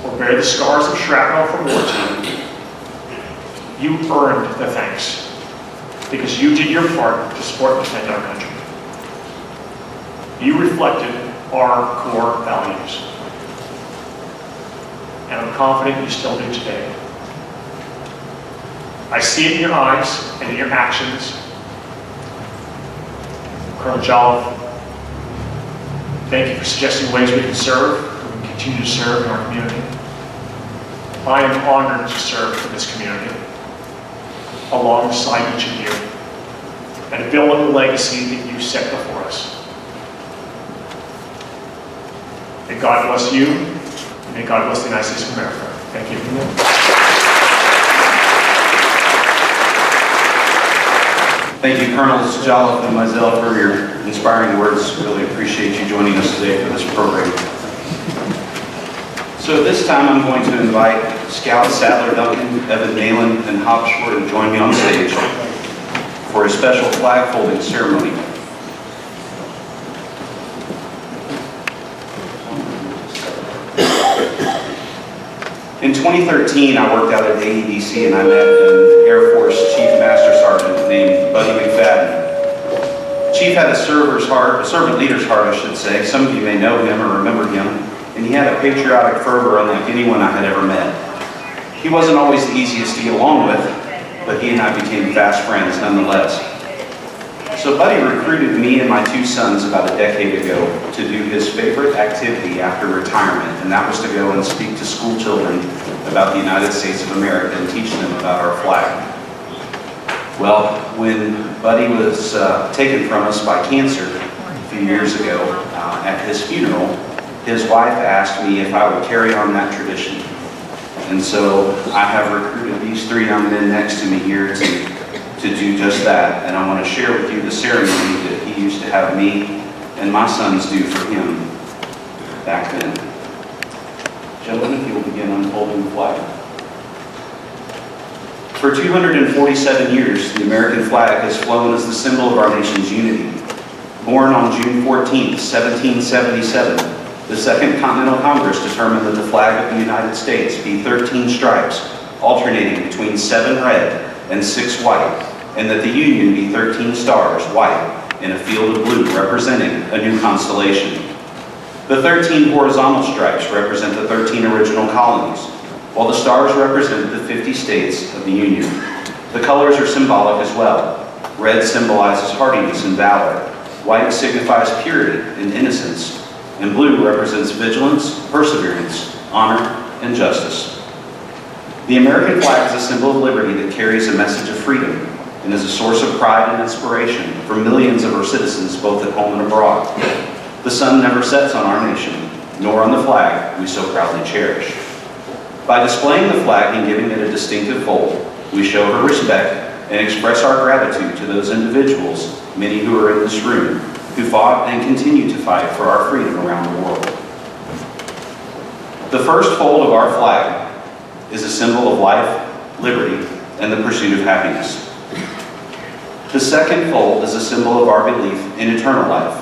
or bear the scars of shrapnel from wartime, you earned the thanks because you did your part to support and defend our country. You reflected our core values. And I'm confident you still do today. I see it in your eyes and in your actions. Colonel Jolliffe, thank you for suggesting ways we can serve, we can continue to serve in our community. I am honored to serve for this community, alongside each of you, and to build on the legacy that you set before us. May God bless you, and may God bless the United States of America. Thank you. Thank you, Colonels Jolliffe and Mizell, for your inspiring words. Really appreciate you joining us today for this program. So at this time, I'm going to invite Scout Sadler Duncan, Evan Nalen, and Hopshore to join me on stage for a special flag folding ceremony. In 2013, I worked out at AEDC and I met an Air Force Colors Chief Master Sergeant named Buddy McFadden. Chief had a servant leader's heart, I should say. Some of you may know him or remember him, and he had a patriotic fervor unlike anyone I had ever met. He wasn't always the easiest to get along with, but he and I became fast friends nonetheless. So Buddy recruited me and my two sons about a decade ago to do his favorite activity after retirement, and that was to go and speak to school children about the United States of America and teach them about our flag. Well, when Buddy was taken from us by cancer a few years ago, at his funeral, his wife asked me if I would carry on that tradition. And so I have recruited these three young men next to me here to do just that. And I want to share with you the ceremony that he used to have me and my sons do for him back then. Gentlemen, if you will begin unfolding the flag. For 247 years, the American flag has flown as the symbol of our nation's unity. Born on June 14, 1777, the Second Continental Congress determined that the flag of the United States be 13 stripes, alternating between 7 red and 6 white, and that the Union be 13 stars, white, in a field of blue, representing a new constellation. The 13 horizontal stripes represent the 13 original colonies, while the stars represent the 50 states of the Union. The colors are symbolic as well. Red symbolizes hardiness and valor. White signifies purity and innocence. And blue represents vigilance, perseverance, honor, and justice. The American flag is a symbol of liberty that carries a message of freedom and is a source of pride and inspiration for millions of our citizens, both at home and abroad. The sun never sets on our nation, nor on the flag we so proudly cherish. By displaying the flag and giving it a distinctive fold, we show her respect and express our gratitude to those individuals, many who are in this room, who fought and continue to fight for our freedom around the world. The first fold of our flag is a symbol of life, liberty, and the pursuit of happiness. The second fold is a symbol of our belief in eternal life.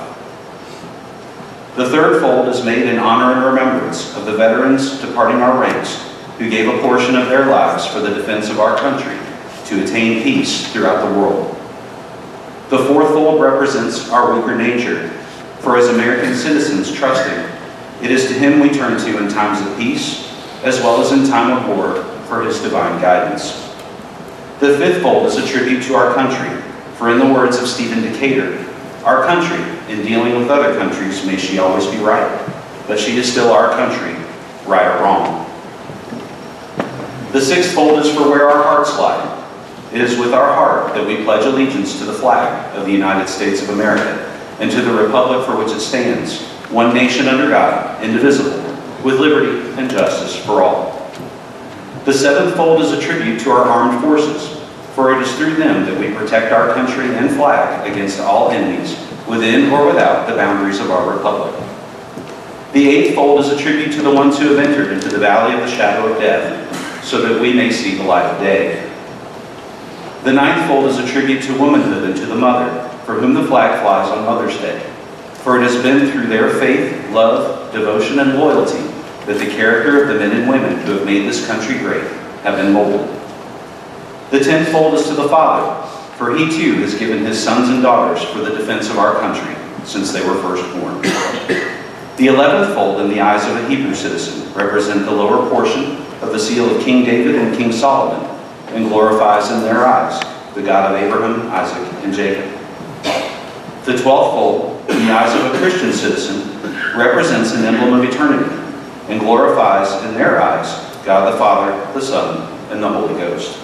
The third fold is made in honor and remembrance of the veterans departing our ranks who gave a portion of their lives for the defense of our country to attain peace throughout the world. The fourth fold represents our weaker nature, for as American citizens trusting, it is to Him we turn to in times of peace, as well as in time of war, for His divine guidance. The fifth fold is a tribute to our country, for in the words of Stephen Decatur, our country, in dealing with other countries, may she always be right, but she is still our country, right or wrong. The sixth fold is for where our hearts lie. It is with our heart that we pledge allegiance to the flag of the United States of America and to the republic for which it stands, one nation under God, indivisible, with liberty and justice for all. The seventh fold is a tribute to our armed forces, for it is through them that we protect our country and flag against all enemies, within or without the boundaries of our republic. The eighth fold is a tribute to the ones who have entered into the valley of the shadow of death, so that we may see the light of day. The ninth fold is a tribute to womanhood and to the mother, for whom the flag flies on Mother's Day. For it has been through their faith, love, devotion, and loyalty that the character of the men and women who have made this country great have been molded. The 10th fold is to the Father, for He too has given His sons and daughters for the defense of our country since they were first born. The 11th fold in the eyes of a Hebrew citizen represent the lower portion of the seal of King David and King Solomon, and glorifies in their eyes the God of Abraham, Isaac, and Jacob. The 12th fold in the eyes of a Christian citizen represents an emblem of eternity, and glorifies in their eyes God the Father, the Son, and the Holy Ghost.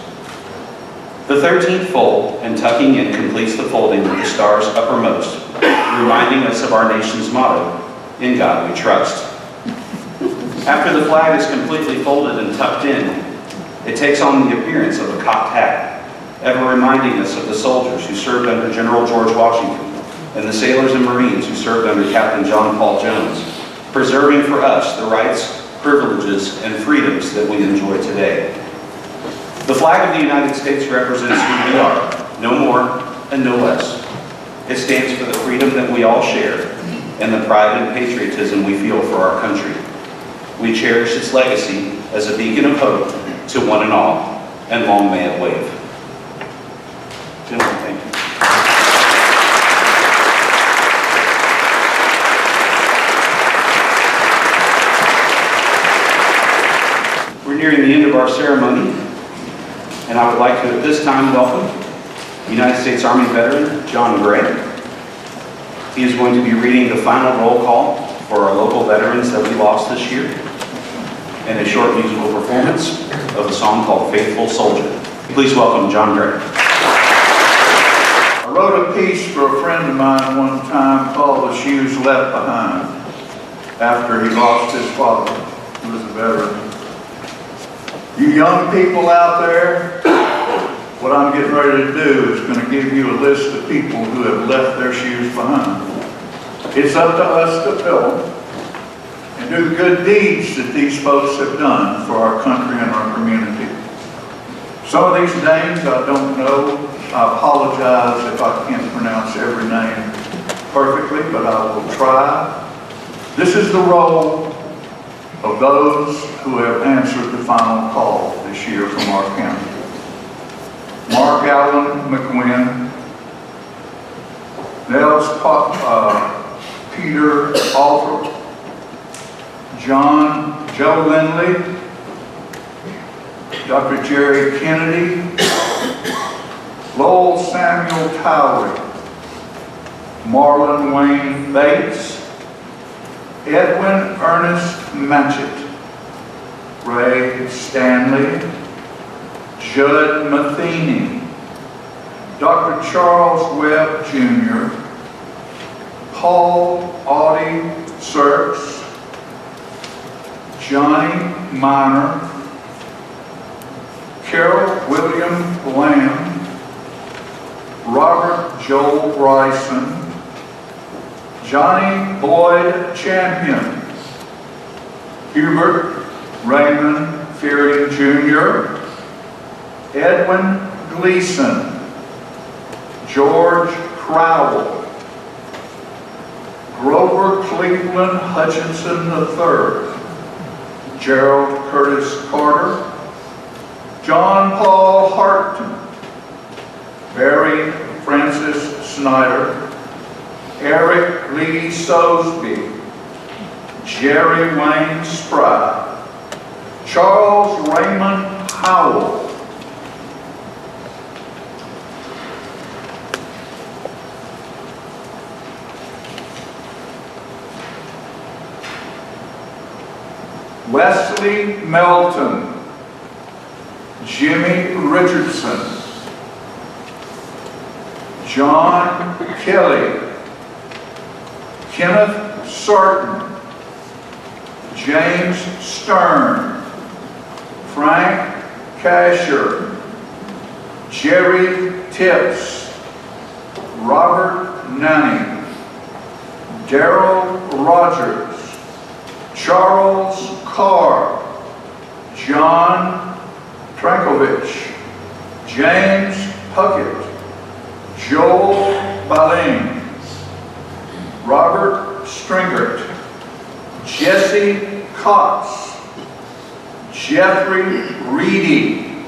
The 13th fold, and tucking in, completes the folding with the stars uppermost, reminding us of our nation's motto, "In God we trust." After the flag is completely folded and tucked in, it takes on the appearance of a cocked hat, ever reminding us of the soldiers who served under General George Washington and the sailors and Marines who served under Captain John Paul Jones, preserving for us the rights, privileges, and freedoms that we enjoy today. The flag of the United States represents who we are, no more and no less. It stands for the freedom that we all share and the pride and patriotism we feel for our country. We cherish its legacy as a beacon of hope to one and all, and long may it wave. nearing the end of our ceremony, and I would like to at this time welcome United States Army veteran John Gray. He is going to be reading the final roll call for our local veterans that we lost this year, and a short musical performance of a song called Faithful Soldier. Please welcome John Gray. I wrote a piece for a friend of mine one time called The Shoes Left Behind, after he lost his father, who was a veteran. You young people out there, what I'm getting ready to do is going to give you a list of people who have left their shoes behind. It's up to us to fill them and do the good deeds that these folks have done for our country and our community. Some of these names I don't know. I apologize if I can't pronounce every name perfectly, but I will try. This is the roll of those who have answered the final call this year from our county. Mark Allen McGuinn, Nels Peter Alford, Joe Lindley, Dr. Jerry Kennedy, Lowell Samuel Towery, Marlon Wayne Bates, Edwin Ernest Matchett, Ray Stanley, Judd Matheny, Dr. Charles Webb Jr., Paul Audie Serks, Johnny Miner, Carol William Lamb, Robert Joel Bryson, Johnny Boyd Champion, Hubert Raymond Fearing Jr., Edwin Gleason, George Crowell, Grover Cleveland Hutchinson III, Gerald Curtis Carter, John Paul Harton, Barry Francis Snyder, Eric Lee Sosby, Jerry Wayne Spry, Charles Raymond Howell, Wesley Melton, Jimmy Richardson, John Kelly, Kenneth Sarton, James Stern, Frank Casher, Jerry Tips, Robert Nanny, Darrell Rogers, Charles Carr, John Trankovich, James Puckett, Joel Baling, Robert Stringert, Jesse Cox, Jeffrey Reedy,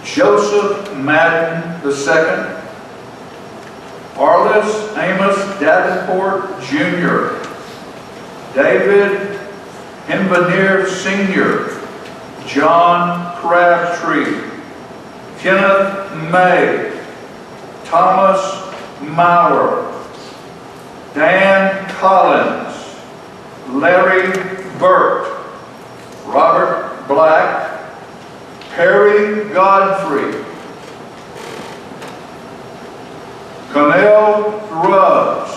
Joseph Madden II, Arliss Amos Davenport Jr., David Hinvanier Sr., John Crabtree, Kenneth May, Thomas Maurer, Dan Collins, Larry Burt, Robert Black, Perry Godfrey, Connell Grubbs,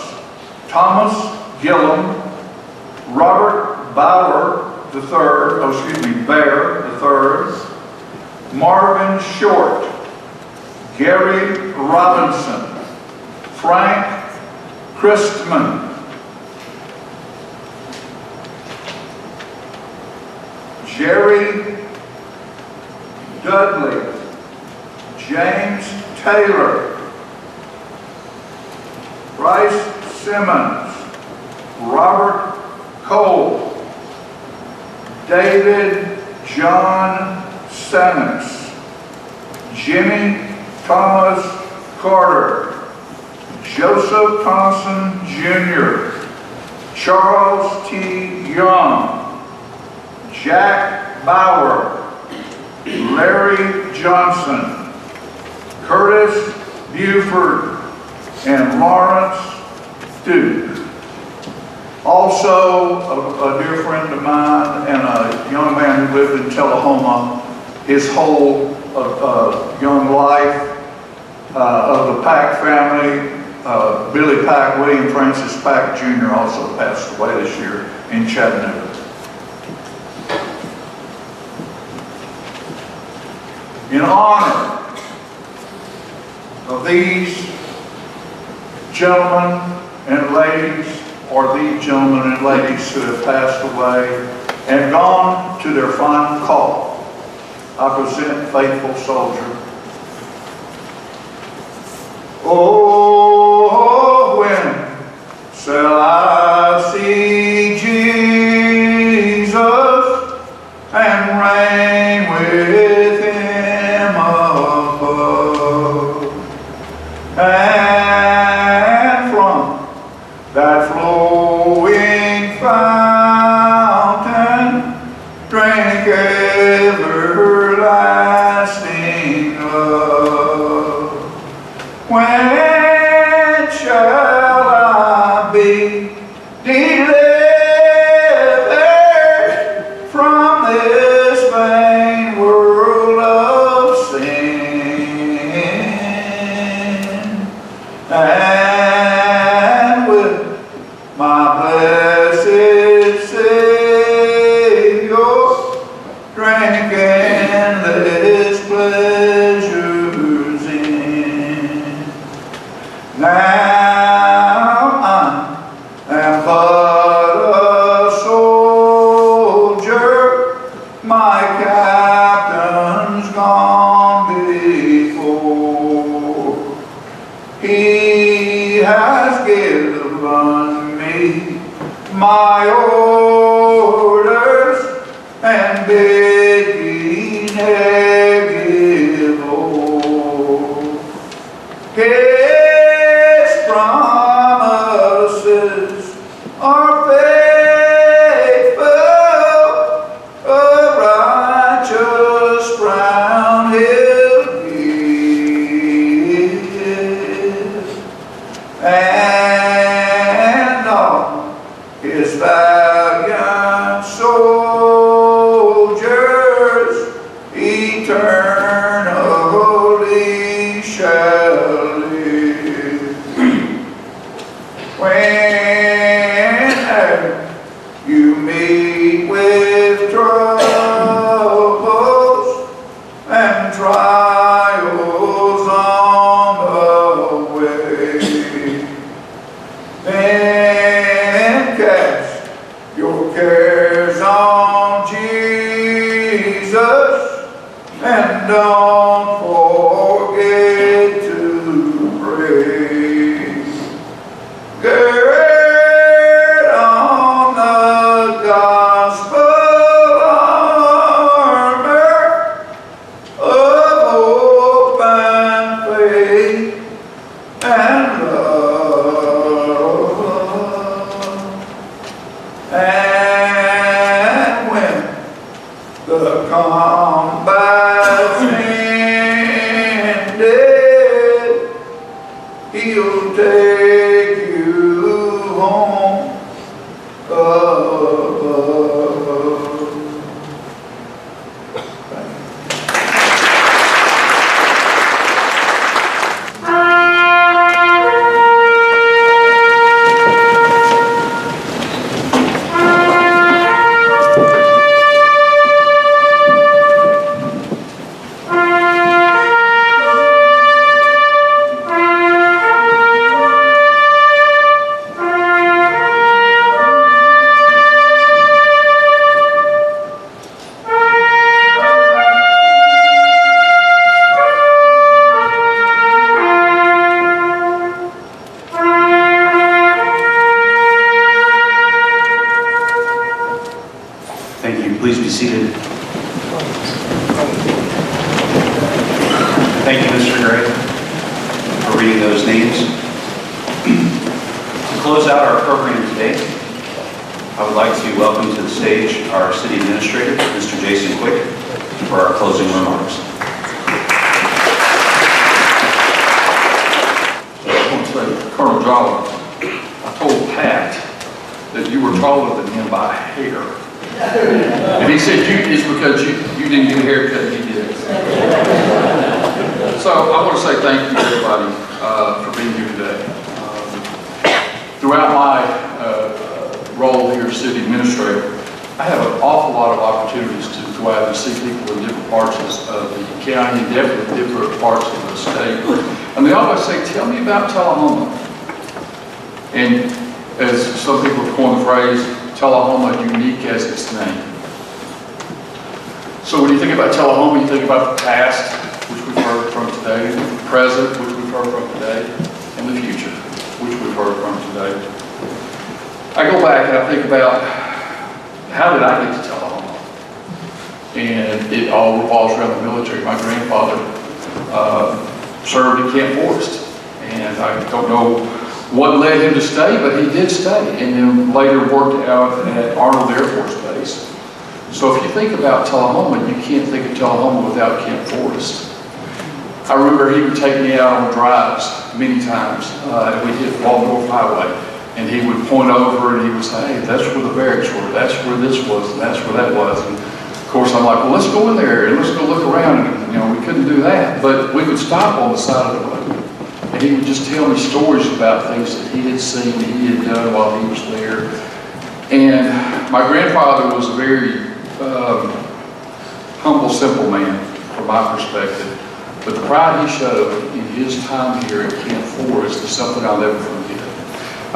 Thomas Gillum, Robert Bear III, Marvin Short, Gary Robinson, Frank Christman, Jerry Dudley, James Taylor, Bryce Simmons, Robert Cole, David John Samus, Jimmy Thomas Carter, Joseph Thompson Jr., Charles T. Young, Jack Bauer, Larry Johnson, Curtis Buford, and Lawrence Duke. Also, a dear friend of mine and a young man who lived in Tullahoma his whole young life, of the Pack family. Billy Pack, William Francis Pack Jr. also passed away this year in Chattanooga. In honor of these gentlemen and ladies, or these gentlemen and ladies who have passed away and gone to their final call, I present Faithful Soldier. Oh, when shall I see Jesus and reign with him above? And from that flowing fountain drink everlasting love. When shall I be delivered from this vain world of sin? And with my blessed Savior drink endless pleasures in. Now I am but a soldier, my captain's gone before. He has given me my orders and bid me ne'er give o'er. His promises are faithful, a righteous crown he'll give, and all his valiant soldiers eternally shall live. Whenever you meet with troubles and trials on the way, then cast your cares on Jesus and don't forget to pray. Gird on the gospel armor of hope and faith and love. And when the combat's ended, he'll take you home above. Thank you. Please be seated. Thank you, Mr. Gray, for reading those names. To close out our program today, I would like to welcome to the stage our city administrator, Mr. Jason Quick, for our closing remarks. I want to say, Colonel Jolly, I told Pat that you were taller than him by a hair. And he said it's because you didn't get a haircut, he did. So I want to say thank you to everybody for being here today. Throughout my role here as city administrator, I have an awful lot of opportunities to go out and see people in different parts of the county and definitely different parts of the state. And they always say, tell me about Tullahoma. And as some people have coined the phrase, Tullahoma unique as its name. So when you think about Tullahoma, you think about the past, which we've heard from today, the present, which we've heard from today, and the future, which we've heard from today. I go back and I think about, how did I get to Tullahoma? And it all revolves around the military. My grandfather served at Camp Forrest, and I don't know what led him to stay, but he did stay, and then later worked out at Arnold Air Force Base. So if you think about Tullahoma, you can't think of Tullahoma without Camp Forrest. I remember he would take me out on drives many times, and we'd hit Waldorf Highway, and he would point over and he would say, hey, that's where the barracks were, that's where this was, and that's where that was. And of course, I'm like, well, let's go in there and let's go look around. And we couldn't do that, but we would stop on the side of the road. And he would just tell me stories about things that he had seen, that he had done while he was there. And my grandfather was a very humble, simple man, from my perspective. But the pride he showed in his time here at Camp Forrest is something I'll never forget.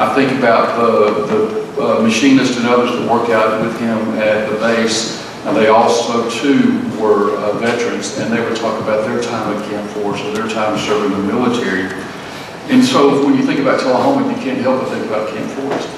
I think about the machinists and others that worked out with him at the base, and they also, too, were veterans, and they would talk about their time at Camp Forrest or their time serving the military. And so when you think about Tullahoma, you can't help but think about Camp Forrest.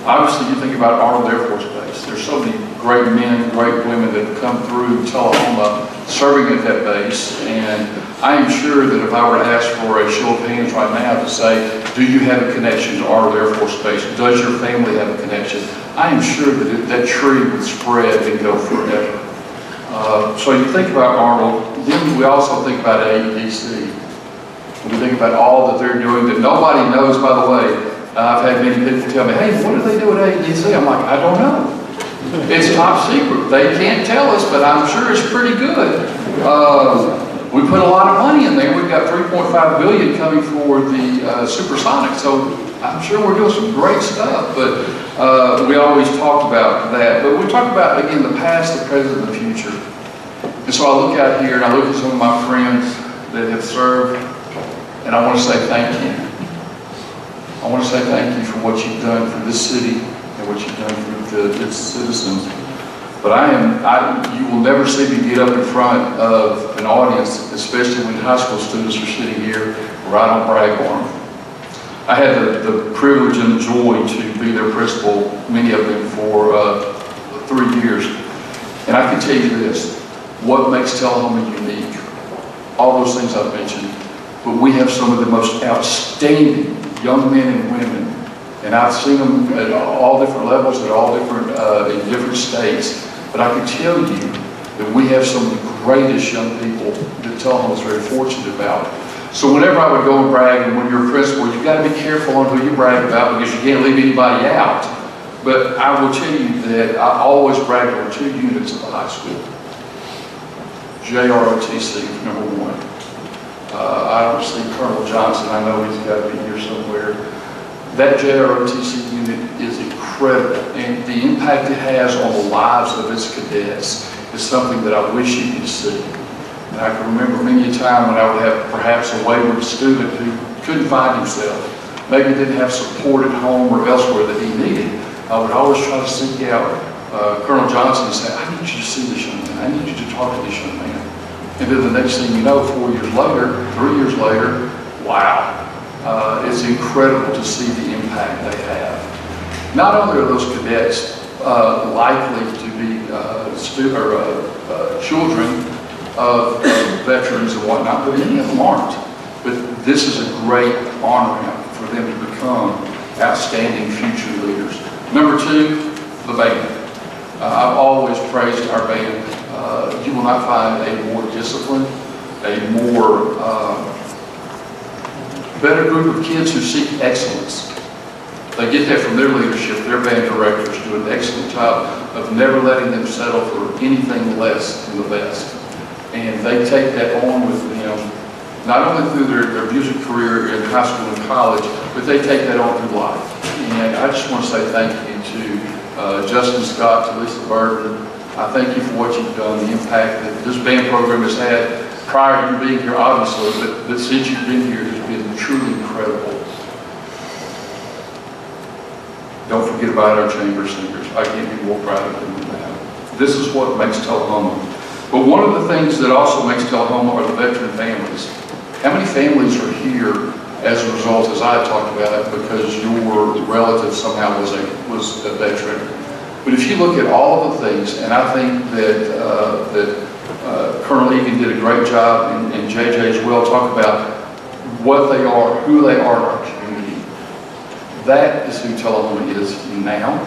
Obviously, you think about Arnold Air Force Base. There's so many great men, great women that have come through Tullahoma serving at that base. And I am sure that if I were to ask for a show of hands right now to say, do you have a connection to Arnold Air Force Base? Does your family have a connection? I am sure that that tree would spread and go forever. So you think about Arnold, then we also think about AEDC. We think about all that they're doing that nobody knows, by the way. I've had many people tell me, hey, what do they do at AEDC? I'm like, I don't know. It's top secret. They can't tell us, but I'm sure it's pretty good. We put a lot of money in there. We've got $3.5 billion coming for the supersonic, so I'm sure we're doing some great stuff. But we always talk about that. But we talk about, again, the past, the present, and the future. And so I look out here and I look at some of my friends that have served, and I want to say thank you. I want to say thank you for what you've done for this city and what you've done for its citizens. But you will never see me get up in front of an audience, especially when high school students are sitting here, where I don't brag on them. I had the privilege and the joy to be their principal, many of them, for 3 years. And I can tell you this, what makes Tullahoma unique, all those things I've mentioned, but we have some of the most outstanding young men and women, and I've seen them at all different levels, at all different, in different states, but I can tell you that we have some of the greatest young people that Tullahoma is very fortunate about. So whenever I would go and brag, and when you're a principal, you've got to be careful on who you brag about because you can't leave anybody out. But I will tell you that I always brag on 2 units of the high school. JROTC, number 1. I don't see Colonel Johnson. I know he's got to be here somewhere. That JROTC unit is incredible, and the impact it has on the lives of its cadets is something that I wish you could see. And I can remember many a time when I would have perhaps a wayward student who couldn't find himself, maybe didn't have support at home or elsewhere that he needed. I would always try to seek out Colonel Johnson and say, I need you to see this young man. I need you to talk to this young man. And then the next thing you know, 4 years later, 3 years later, wow. It's incredible to see the impact they have. Not only are those cadets likely to be children of veterans and whatnot, but many of them aren't. But this is a great on-ramp for them to become outstanding future leaders. Number 2, the band. I've always praised our band. You will not find a more disciplined, a more better group of kids who seek excellence. They get that from their leadership. Their band directors do an excellent job of never letting them settle for anything less than the best. And they take that on with them, not only through their music career in high school and college, but they take that on through life. And I just want to say thank you to Justin Scott, to Lisa Burton. I thank you for what you've done, the impact that this band program has had prior to you being here, obviously, but since you've been here, it has been truly incredible. Don't forget about our chamber singers. I can't be more proud of them than that. This is what makes Tullahoma. But one of the things that also makes Tullahoma are the veteran families. How many families are here as a result, as I talked about, because your relative somehow was a veteran? But if you look at all of the things, and I think that Colonel Egan did a great job, and JJ as well, talk about what they are, who they are in our community. That is who Tullahoma is now.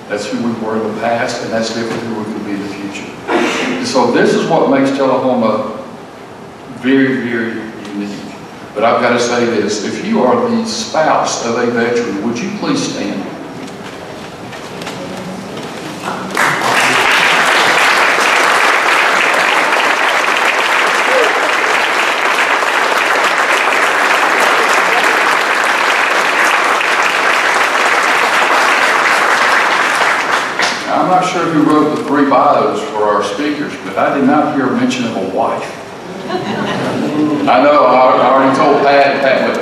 That's who we were in the past, and that's definitely who we could be in the future. And so this is what makes Tullahoma very, very unique. But I've got to say this, if you are the spouse of a veteran, would you please stand? I'm not sure who wrote the 3 bios for our speakers, but I did not hear a mention of a wife. I know, I already told Pat went,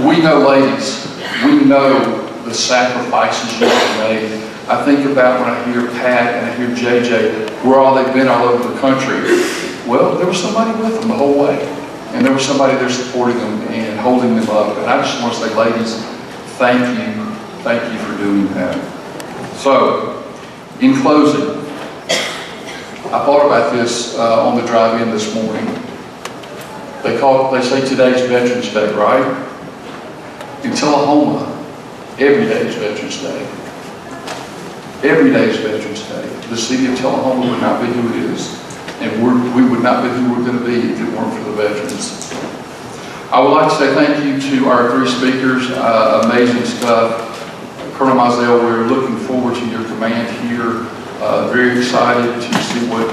we know, ladies, we know the sacrifices you have made. I think about when I hear Pat and I hear JJ, where all they've been all over the country. Well, there was somebody with them the whole way. And there was somebody there supporting them and holding them up. And I just want to say, ladies, thank you for doing that. So, in closing, I thought about this on the drive-in this morning. They say today's Veterans Day, right? In Tullahoma, every day is Veterans Day. Every day is Veterans Day. The city of Tullahoma would not be who it is, and we would not be who we're going to be if it weren't for the veterans. I would like to say thank you to our 3 speakers. Amazing stuff. Colonel Mizell, we're looking forward to your command here. Very excited to see what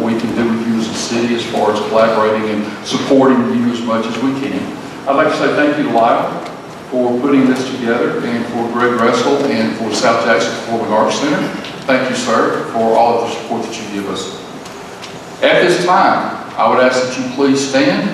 we can do with you as a city as far as collaborating and supporting you as much as we can. I'd like to say thank you to Lyle for putting this together, and for Greg Russell and for South Jackson Performing Arts Center. Thank you, sir, for all of the support that you give us. At this time, I would ask that you please stand